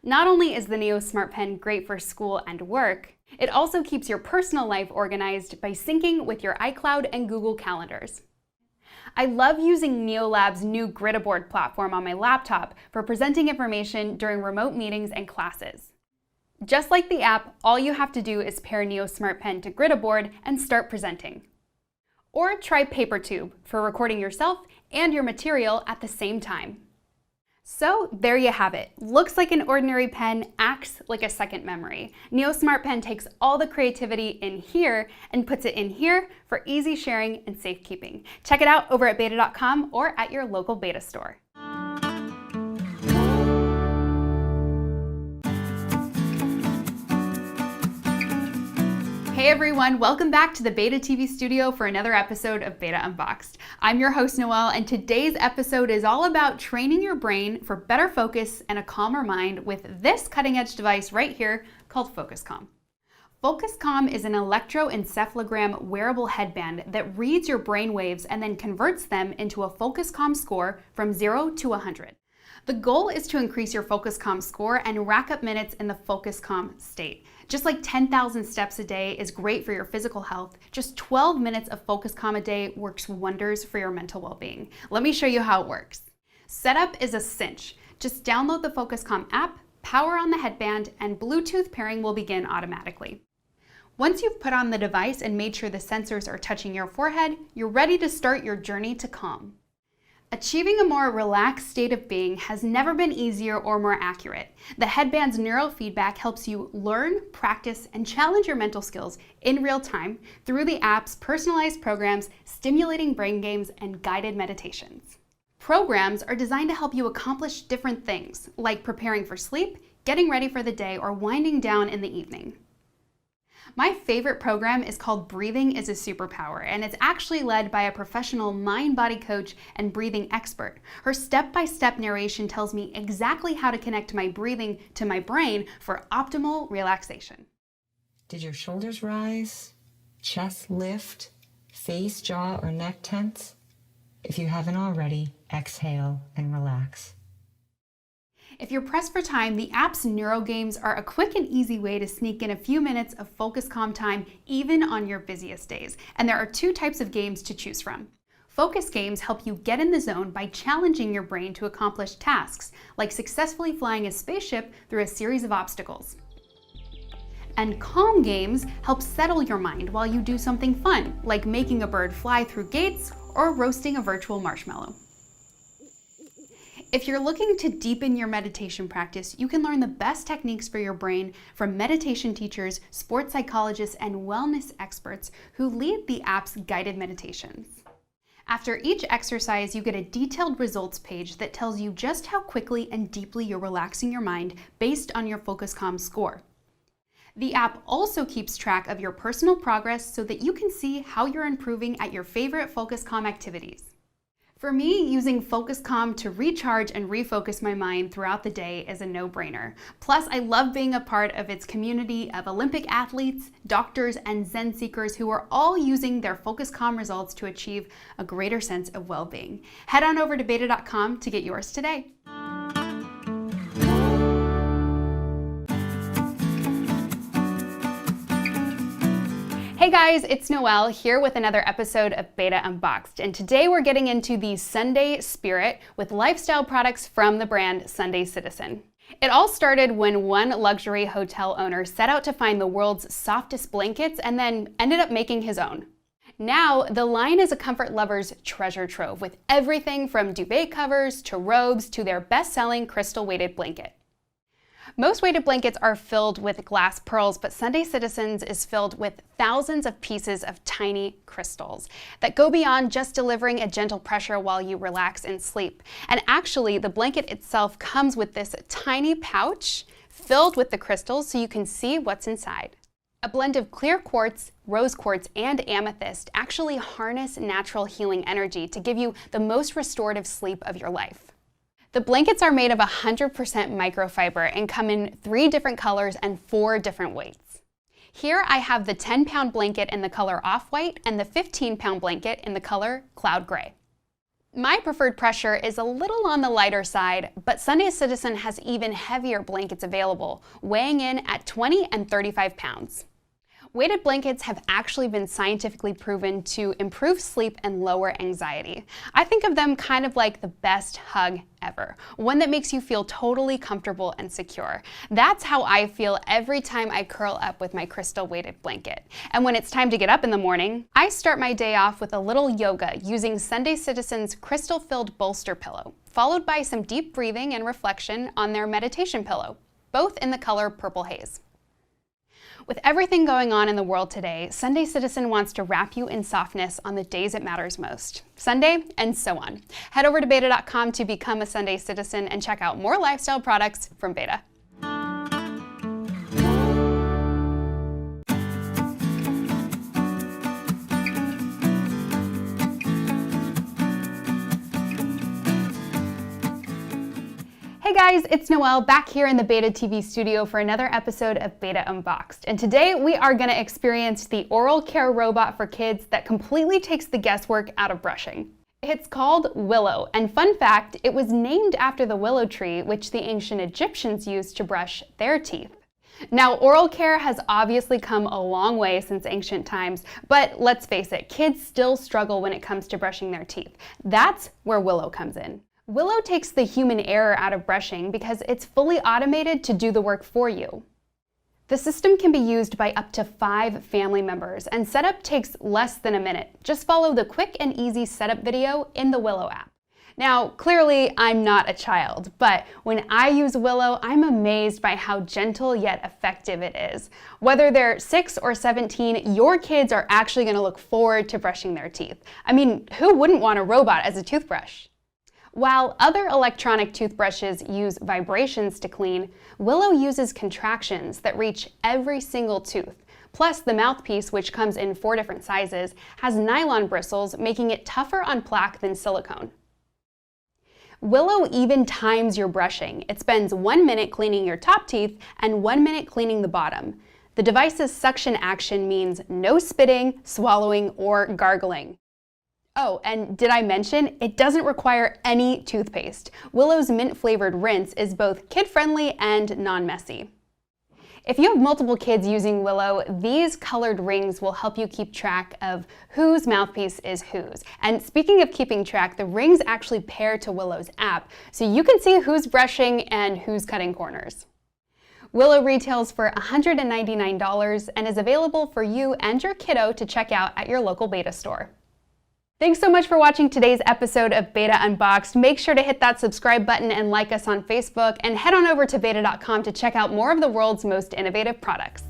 Not only is the Neosmart Pen great for school and work, it also keeps your personal life organized by syncing with your iCloud and Google Calendars. I love using NeoLab's new Gridaboard platform on my laptop for presenting information during remote meetings and classes. Just like the app, all you have to do is pair Neosmart Pen to Gridaboard and start presenting. Or try PaperTube for recording yourself and your material at the same time. So there you have it. Looks like an ordinary pen, acts like a second memory. Neosmart Pen takes all the creativity in here and puts it in here for easy sharing and safekeeping. Check it out over at b8ta.com or at your local b8ta store. Hey everyone, welcome back to the b8ta TV studio for another episode of b8ta Unboxed. I'm your host Noelle, and today's episode is all about training your brain for better focus and a calmer mind with this cutting-edge device right here called FocusCalm. FocusCalm is an electroencephalogram wearable headband that reads your brain waves and then converts them into a FocusCalm score from 0 to 100. The goal is to increase your FocusCalm score and rack up minutes in the FocusCalm state. Just like 10,000 steps a day is great for your physical health, just 12 minutes of FocusCalm a day works wonders for your mental well-being. Let me show you how it works. Setup is a cinch. Just download the FocusCalm app, power on the headband, and Bluetooth pairing will begin automatically. Once you've put on the device and made sure the sensors are touching your forehead, you're ready to start your journey to calm. Achieving a more relaxed state of being has never been easier or more accurate. The headband's neurofeedback helps you learn, practice, and challenge your mental skills in real time through the app's personalized programs, stimulating brain games, and guided meditations. Programs are designed to help you accomplish different things, like preparing for sleep, getting ready for the day, or winding down in the evening. My favorite program is called Breathing is a Superpower, and it's actually led by a professional mind-body coach and breathing expert. Her step-by-step narration tells me exactly how to connect my breathing to my brain for optimal relaxation. Did your shoulders rise, chest lift, face, jaw, or neck tense? If you haven't already, exhale and relax. If you're pressed for time, the app's neuro games are a quick and easy way to sneak in a few minutes of FocusCalm time even on your busiest days. And there are two types of games to choose from. Focus games help you get in the zone by challenging your brain to accomplish tasks, like successfully flying a spaceship through a series of obstacles. And calm games help settle your mind while you do something fun, like making a bird fly through gates or roasting a virtual marshmallow. If you're looking to deepen your meditation practice, you can learn the best techniques for your brain from meditation teachers, sports psychologists, and wellness experts who lead the app's guided meditations. After each exercise, you get a detailed results page that tells you just how quickly and deeply you're relaxing your mind based on your FocusCalm score. The app also keeps track of your personal progress so that you can see how you're improving at your favorite FocusCalm activities. For me, using FocusCalm to recharge and refocus my mind throughout the day is a no-brainer. Plus, I love being a part of its community of Olympic athletes, doctors, and Zen seekers who are all using their FocusCalm results to achieve a greater sense of well-being. Head on over to b8ta.com to get yours today. Hey guys, it's Noelle here with another episode of b8ta Unboxed, and today we're getting into the Sunday spirit with lifestyle products from the brand Sunday Citizen. It all started when one luxury hotel owner set out to find the world's softest blankets and then ended up making his own. Now, the line is a comfort lover's treasure trove with everything from duvet covers to robes to their best-selling crystal-weighted blanket. Most weighted blankets are filled with glass pearls, but Sunday Citizens is filled with thousands of pieces of tiny crystals that go beyond just delivering a gentle pressure while you relax and sleep. And actually, the blanket itself comes with this tiny pouch filled with the crystals so you can see what's inside. A blend of clear quartz, rose quartz, and amethyst actually harness natural healing energy to give you the most restorative sleep of your life. The blankets are made of 100% microfiber and come in 3 different colors and 4 different weights. Here I have the 10-pound blanket in the color Off-White and the 15-pound blanket in the color Cloud Gray. My preferred pressure is a little on the lighter side, but Sunday Citizen has even heavier blankets available, weighing in at 20 and 35 pounds. Weighted blankets have actually been scientifically proven to improve sleep and lower anxiety. I think of them kind of like the best hug ever, one that makes you feel totally comfortable and secure. That's how I feel every time I curl up with my crystal weighted blanket. And when it's time to get up in the morning, I start my day off with a little yoga using Sunday Citizen's crystal-filled bolster pillow, followed by some deep breathing and reflection on their meditation pillow, both in the color Purple Haze. With everything going on in the world today, Sunday Citizen wants to wrap you in softness on the days it matters most. Sunday, and so on. Head over to b8ta.com to become a Sunday Citizen and check out more lifestyle products from b8ta. Hey guys, it's Noelle back here in the b8ta TV studio for another episode of b8ta Unboxed. And today we are going to experience the oral care robot for kids that completely takes the guesswork out of brushing. It's called Willow, and fun fact, it was named after the willow tree which the ancient Egyptians used to brush their teeth. Now, oral care has obviously come a long way since ancient times, but let's face it, kids still struggle when it comes to brushing their teeth. That's where Willow comes in. Willow takes the human error out of brushing because it's fully automated to do the work for you. The system can be used by up to 5 family members, and setup takes less than a minute. Just follow the quick and easy setup video in the Willow app. Now, clearly I'm not a child, but when I use Willow, I'm amazed by how gentle yet effective it is. Whether they're 6 or 17, your kids are actually going to look forward to brushing their teeth. I mean, who wouldn't want a robot as a toothbrush? While other electronic toothbrushes use vibrations to clean, Willow uses contractions that reach every single tooth. Plus, the mouthpiece, which comes in 4 different sizes, has nylon bristles, making it tougher on plaque than silicone. Willow even times your brushing. It spends 1 minute cleaning your top teeth and 1 minute cleaning the bottom. The device's suction action means no spitting, swallowing, or gargling. Oh, and did I mention, it doesn't require any toothpaste. Willow's mint-flavored rinse is both kid-friendly and non-messy. If you have multiple kids using Willow, these colored rings will help you keep track of whose mouthpiece is whose. And speaking of keeping track, the rings actually pair to Willow's app, so you can see who's brushing and who's cutting corners. Willow retails for $199 and is available for you and your kiddo to check out at your local b8ta store. Thanks so much for watching today's episode of b8ta Unboxed. Make sure to hit that subscribe button and like us on Facebook, and head on over to b8ta.com to check out more of the world's most innovative products.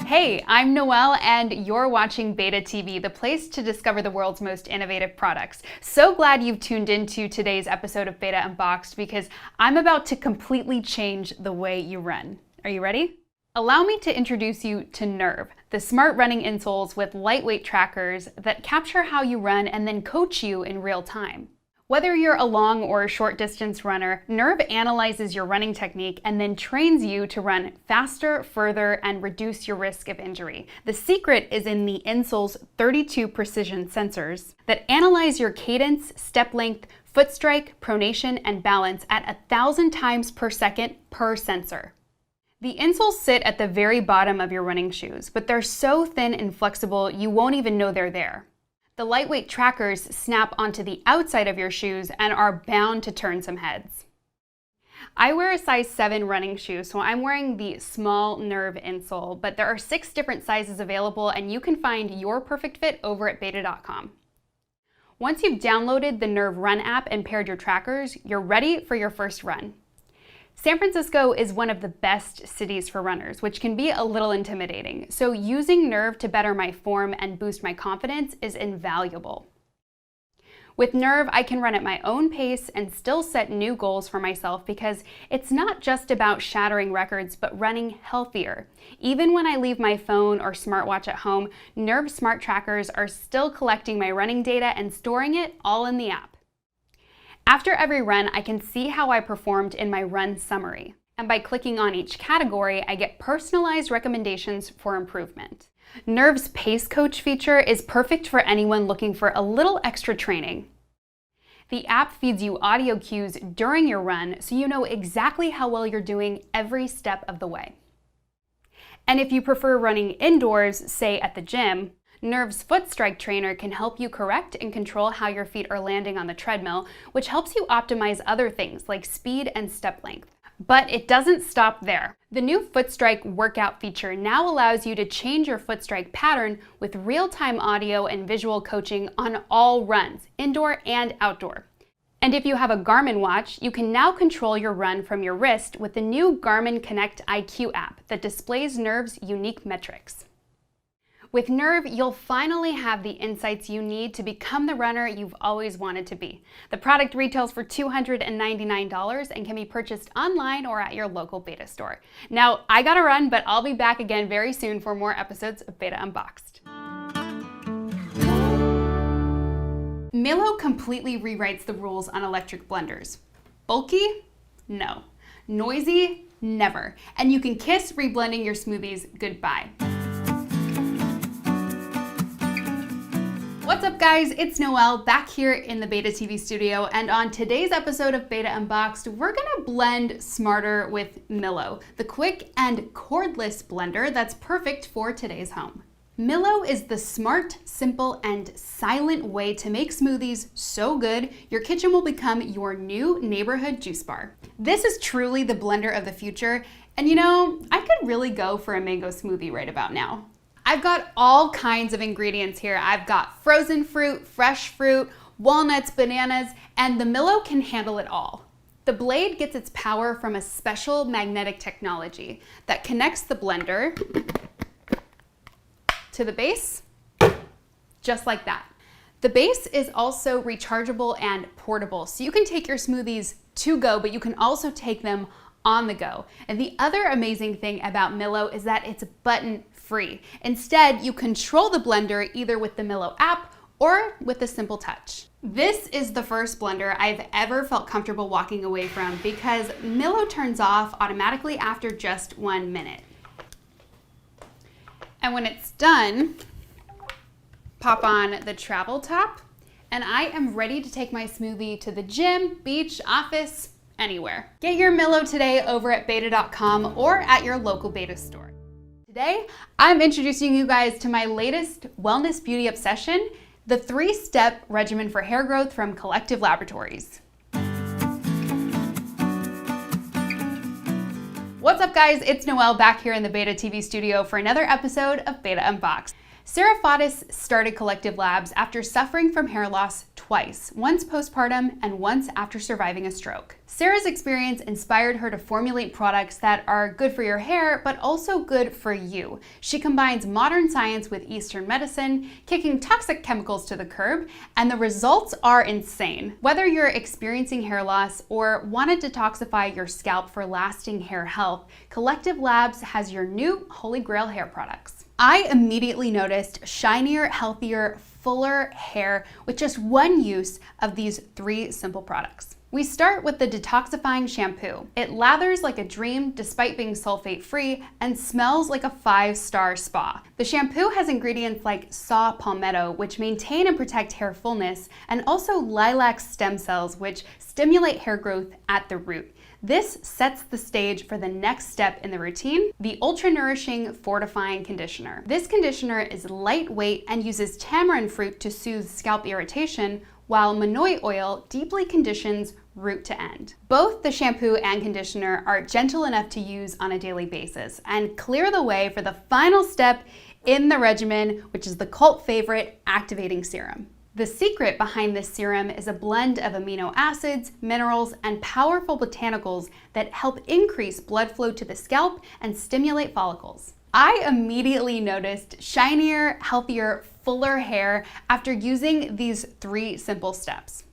Hey, I'm Noelle, and you're watching b8ta TV, the place to discover the world's most innovative products. So glad you've tuned into today's episode of b8ta Unboxed, because I'm about to completely change the way you run. Are you ready? Allow me to introduce you to Nerve, the smart running insoles with lightweight trackers that capture how you run and then coach you in real time. Whether you're a long or a short distance runner, Nerve analyzes your running technique and then trains you to run faster, further, and reduce your risk of injury. The secret is in the insole's 32 precision sensors that analyze your cadence, step length, foot strike, pronation, and balance at 1,000 times per second per sensor. The insoles sit at the very bottom of your running shoes, but they're so thin and flexible you won't even know they're there. The lightweight trackers snap onto the outside of your shoes and are bound to turn some heads. I wear a size 7 running shoe, so I'm wearing the small Nerve insole, but there are 6 different sizes available, and you can find your perfect fit over at b8ta.com. Once you've downloaded the Nerve Run app and paired your trackers, you're ready for your first run. San Francisco is one of the best cities for runners, which can be a little intimidating, so using Nerve to better my form and boost my confidence is invaluable. With Nerve, I can run at my own pace and still set new goals for myself because it's not just about shattering records, but running healthier. Even when I leave my phone or smartwatch at home, Nerve smart trackers are still collecting my running data and storing it all in the app. After every run, I can see how I performed in my run summary. And by clicking on each category, I get personalized recommendations for improvement. Nerve's Pace Coach feature is perfect for anyone looking for a little extra training. The app feeds you audio cues during your run so you know exactly how well you're doing every step of the way. And if you prefer running indoors, say at the gym, Nerve's Foot Strike Trainer can help you correct and control how your feet are landing on the treadmill, which helps you optimize other things like speed and step length. But it doesn't stop there. The new Foot Strike workout feature now allows you to change your foot strike pattern with real-time audio and visual coaching on all runs, indoor and outdoor. And if you have a Garmin watch, you can now control your run from your wrist with the new Garmin Connect Iq App that displays Nerve's unique metrics. With Nerve, you'll finally have the insights you need to become the runner you've always wanted to be. The product retails for $299 and can be purchased online or at your local b8ta store. Now, I gotta run, but I'll be back again very soon for more episodes of b8ta Unboxed. Milo completely rewrites the rules on electric blenders. Bulky? No. Noisy? Never. And you can kiss reblending your smoothies goodbye. What's up guys, it's Noelle back here in the b8ta TV studio, and on today's episode of b8ta Unboxed, we're gonna blend smarter with Milo, the quick and cordless blender that's perfect for today's home. Milo is the smart, simple, and silent way to make smoothies so good, your kitchen will become your new neighborhood juice bar. This is truly the blender of the future, and you know, I could really go for a mango smoothie right about now. I've got all kinds of ingredients here. I've got frozen fruit, fresh fruit, walnuts, bananas, and the Milo can handle it all. The blade gets its power from a special magnetic technology that connects the blender to the base, just like that. The base is also rechargeable and portable, so you can take your smoothies to go, but you can also take them on the go. And the other amazing thing about Milo is that it's button free. Instead, you control the blender either with the Milo app or with a simple touch. This is the first blender I've ever felt comfortable walking away from because Milo turns off automatically after just 1 minute. And when it's done, pop on the travel top, and I am ready to take my smoothie to the gym, beach, office, anywhere. Get your Milo today over at b8ta.com or at your local b8ta store. Today, I'm introducing you guys to my latest wellness beauty obsession, the 3-step regimen for hair growth from Collective Laboratories. What's up guys, it's Noelle back here in the b8ta TV studio for another episode of b8ta Unboxed. Sarah Faudis started Collective Labs after suffering from hair loss twice, once postpartum and once after surviving a stroke. Sarah's experience inspired her to formulate products that are good for your hair, but also good for you. She combines modern science with Eastern medicine, kicking toxic chemicals to the curb, and the results are insane. Whether you're experiencing hair loss or want to detoxify your scalp for lasting hair health, Collective Labs has your new Holy Grail hair products. I immediately noticed shinier, healthier, fuller hair with just one use of these 3 simple products. We start with the Detoxifying Shampoo. It lathers like a dream despite being sulfate-free and smells like a 5-star spa. The shampoo has ingredients like saw palmetto, which maintain and protect hair fullness, and also lilac stem cells, which stimulate hair growth at the root. This sets the stage for the next step in the routine, the Ultra-Nourishing Fortifying Conditioner. This conditioner is lightweight and uses tamarind fruit to soothe scalp irritation, while manoi oil deeply conditions root to end. Both the shampoo and conditioner are gentle enough to use on a daily basis and clear the way for the final step in the regimen, which is the cult favorite activating serum. The secret behind this serum is a blend of amino acids, minerals, and powerful botanicals that help increase blood flow to the scalp and stimulate follicles. I immediately noticed shinier, healthier, fuller hair after using these 3 simple steps.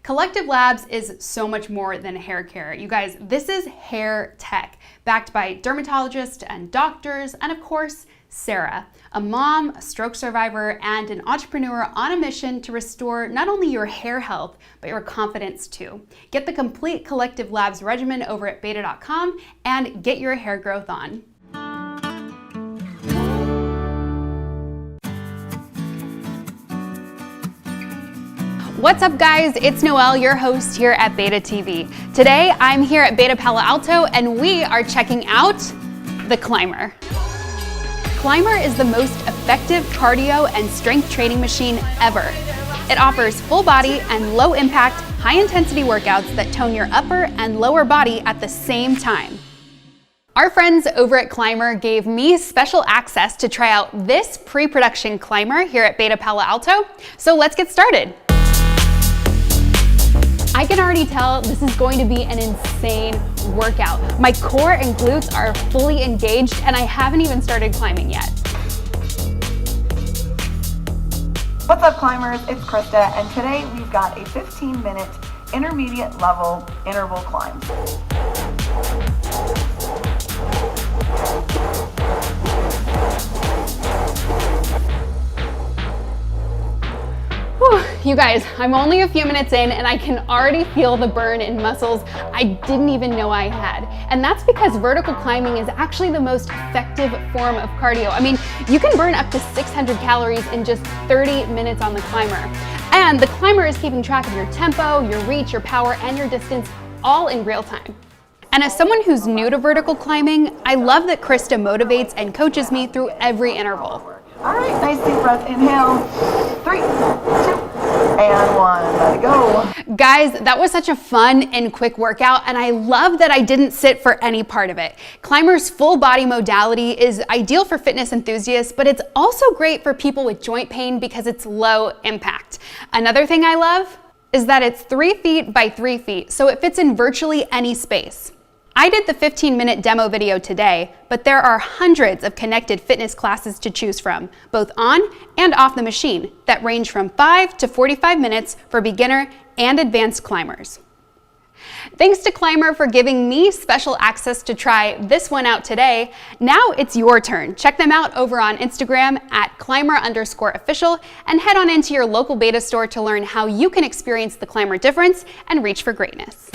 Collective Labs is so much more than hair care. You guys, this is hair tech, backed by dermatologists and doctors, and of course, Sarah, a mom, a stroke survivor, and an entrepreneur on a mission to restore not only your hair health, but your confidence too. Get the complete Collective Labs regimen over at b8ta.com and get your hair growth on. What's up guys, it's Noelle, your host here at b8ta TV. Today I'm here at b8ta Palo Alto and we are checking out the Climber. Climber is the most effective cardio and strength training machine ever. It offers full body and low impact, high intensity workouts that tone your upper and lower body at the same time. Our friends over at Climber gave me special access to try out this pre-production Climber here at b8ta Palo Alto, so let's get started. I can already tell this is going to be an insane workout. My core and glutes are fully engaged and I haven't even started climbing yet. What's up climbers, it's Krista and today we've got a 15-minute intermediate level interval climb. Whew, you guys, I'm only a few minutes in and I can already feel the burn in muscles I didn't even know I had. And that's because vertical climbing is actually the most effective form of cardio. I mean, you can burn up to 600 calories in just 30 minutes on the Climber. And the Climber is keeping track of your tempo, your reach, your power, and your distance all in real time. And as someone who's new to vertical climbing, I love that Krista motivates and coaches me through every interval. All right, nice deep breath, inhale, 3, 2, and 1, let it go. Guys, that was such a fun and quick workout, and I love that I didn't sit for any part of it. Climber's full body modality is ideal for fitness enthusiasts, but it's also great for people with joint pain because it's low impact. Another thing I love is that it's 3 feet by 3 feet, so it fits in virtually any space. I did the 15-minute demo video today, but there are hundreds of connected fitness classes to choose from, both on and off the machine, that range from 5 to 45 minutes for beginner and advanced climbers. Thanks to Climber for giving me special access to try this one out today. Now it's your turn. Check them out over on Instagram at Climber_official and head on into your local b8ta store to learn how you can experience the Climber difference and reach for greatness.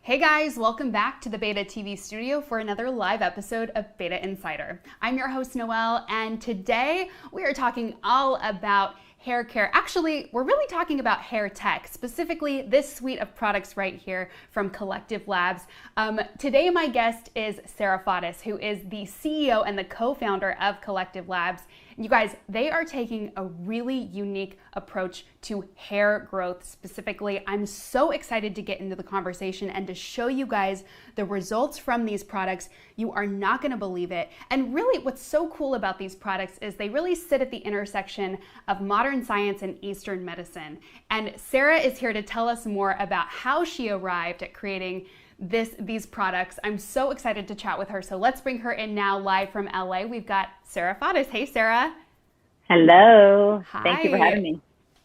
Hey guys, welcome back to the b8ta TV studio for another live episode of b8ta Insider. I'm your host Noelle, and today we are talking all about hair care. Actually, we're really talking about hair tech, specifically this suite of products right here from Collective Labs. Today my guest is Sarah Faudis, who is the CEO and the co-founder of Collective Labs. You guys, they are taking a really unique approach to hair growth specifically. I'm so excited to get into the conversation and to show you guys the results from these products. You are not gonna believe it. And really what's so cool about these products is they really sit at the intersection of modern science and Eastern medicine. And Sarah is here to tell us more about how she arrived at creating these products. I'm so excited to chat with her. So let's bring her in now live from LA. We've got Sarah Faudis. Hey, Sarah. Hello. Hi. Thank you for having me.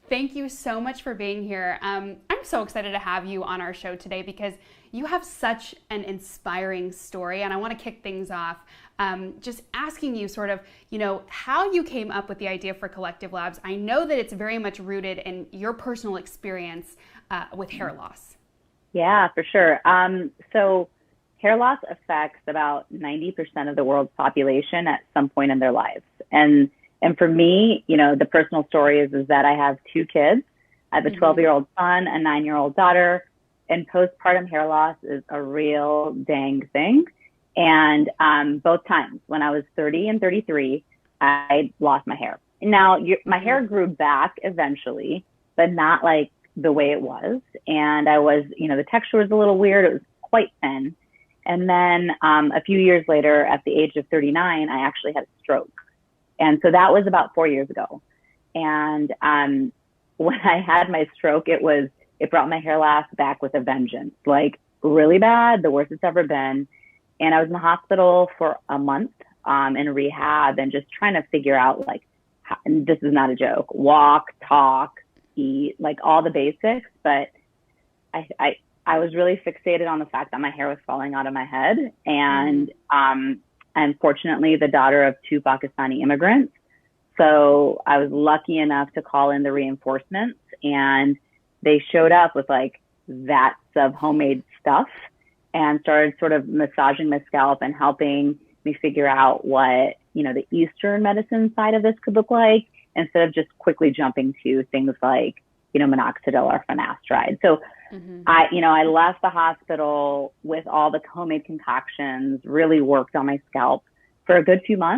Thank you so much for being here. I'm so excited to have you on our show today because you have such an inspiring story, and I want to kick things off just asking you sort of, how you came up with the idea for Collective Labs. I know that it's very much rooted in your personal experience with hair loss. Yeah, for sure. So hair loss affects about 90% of the world's population at some point in their lives. And for me, the personal story is that I have 2 kids. I have a 12-year-old son, a 9-year-old daughter, and postpartum hair loss is a real dang thing. And both times, when I was 30 and 33, I lost my hair. Now, my hair grew back eventually, but not like the way it was. And I was, the texture was a little weird. It was quite thin. And then a few years later, at the age of 39, I actually had a stroke. And so that was about 4 years ago. And when I had my stroke, it brought my hair loss back with a vengeance, like really bad, the worst it's ever been. And I was in the hospital for a month in rehab and just trying to figure out, like, and this is not a joke, walk, talk, eat, like all the basics. But I was really fixated on the fact that my hair was falling out of my head. And I'm fortunately the daughter of 2 Pakistani immigrants. So I was lucky enough to call in the reinforcements, and they showed up with like vats of homemade stuff and started sort of massaging my scalp and helping me figure out what, the Eastern medicine side of this could look like, instead of just quickly jumping to things like, minoxidil or finasteride. So I left the hospital with all the homemade concoctions, really worked on my scalp for a good few months.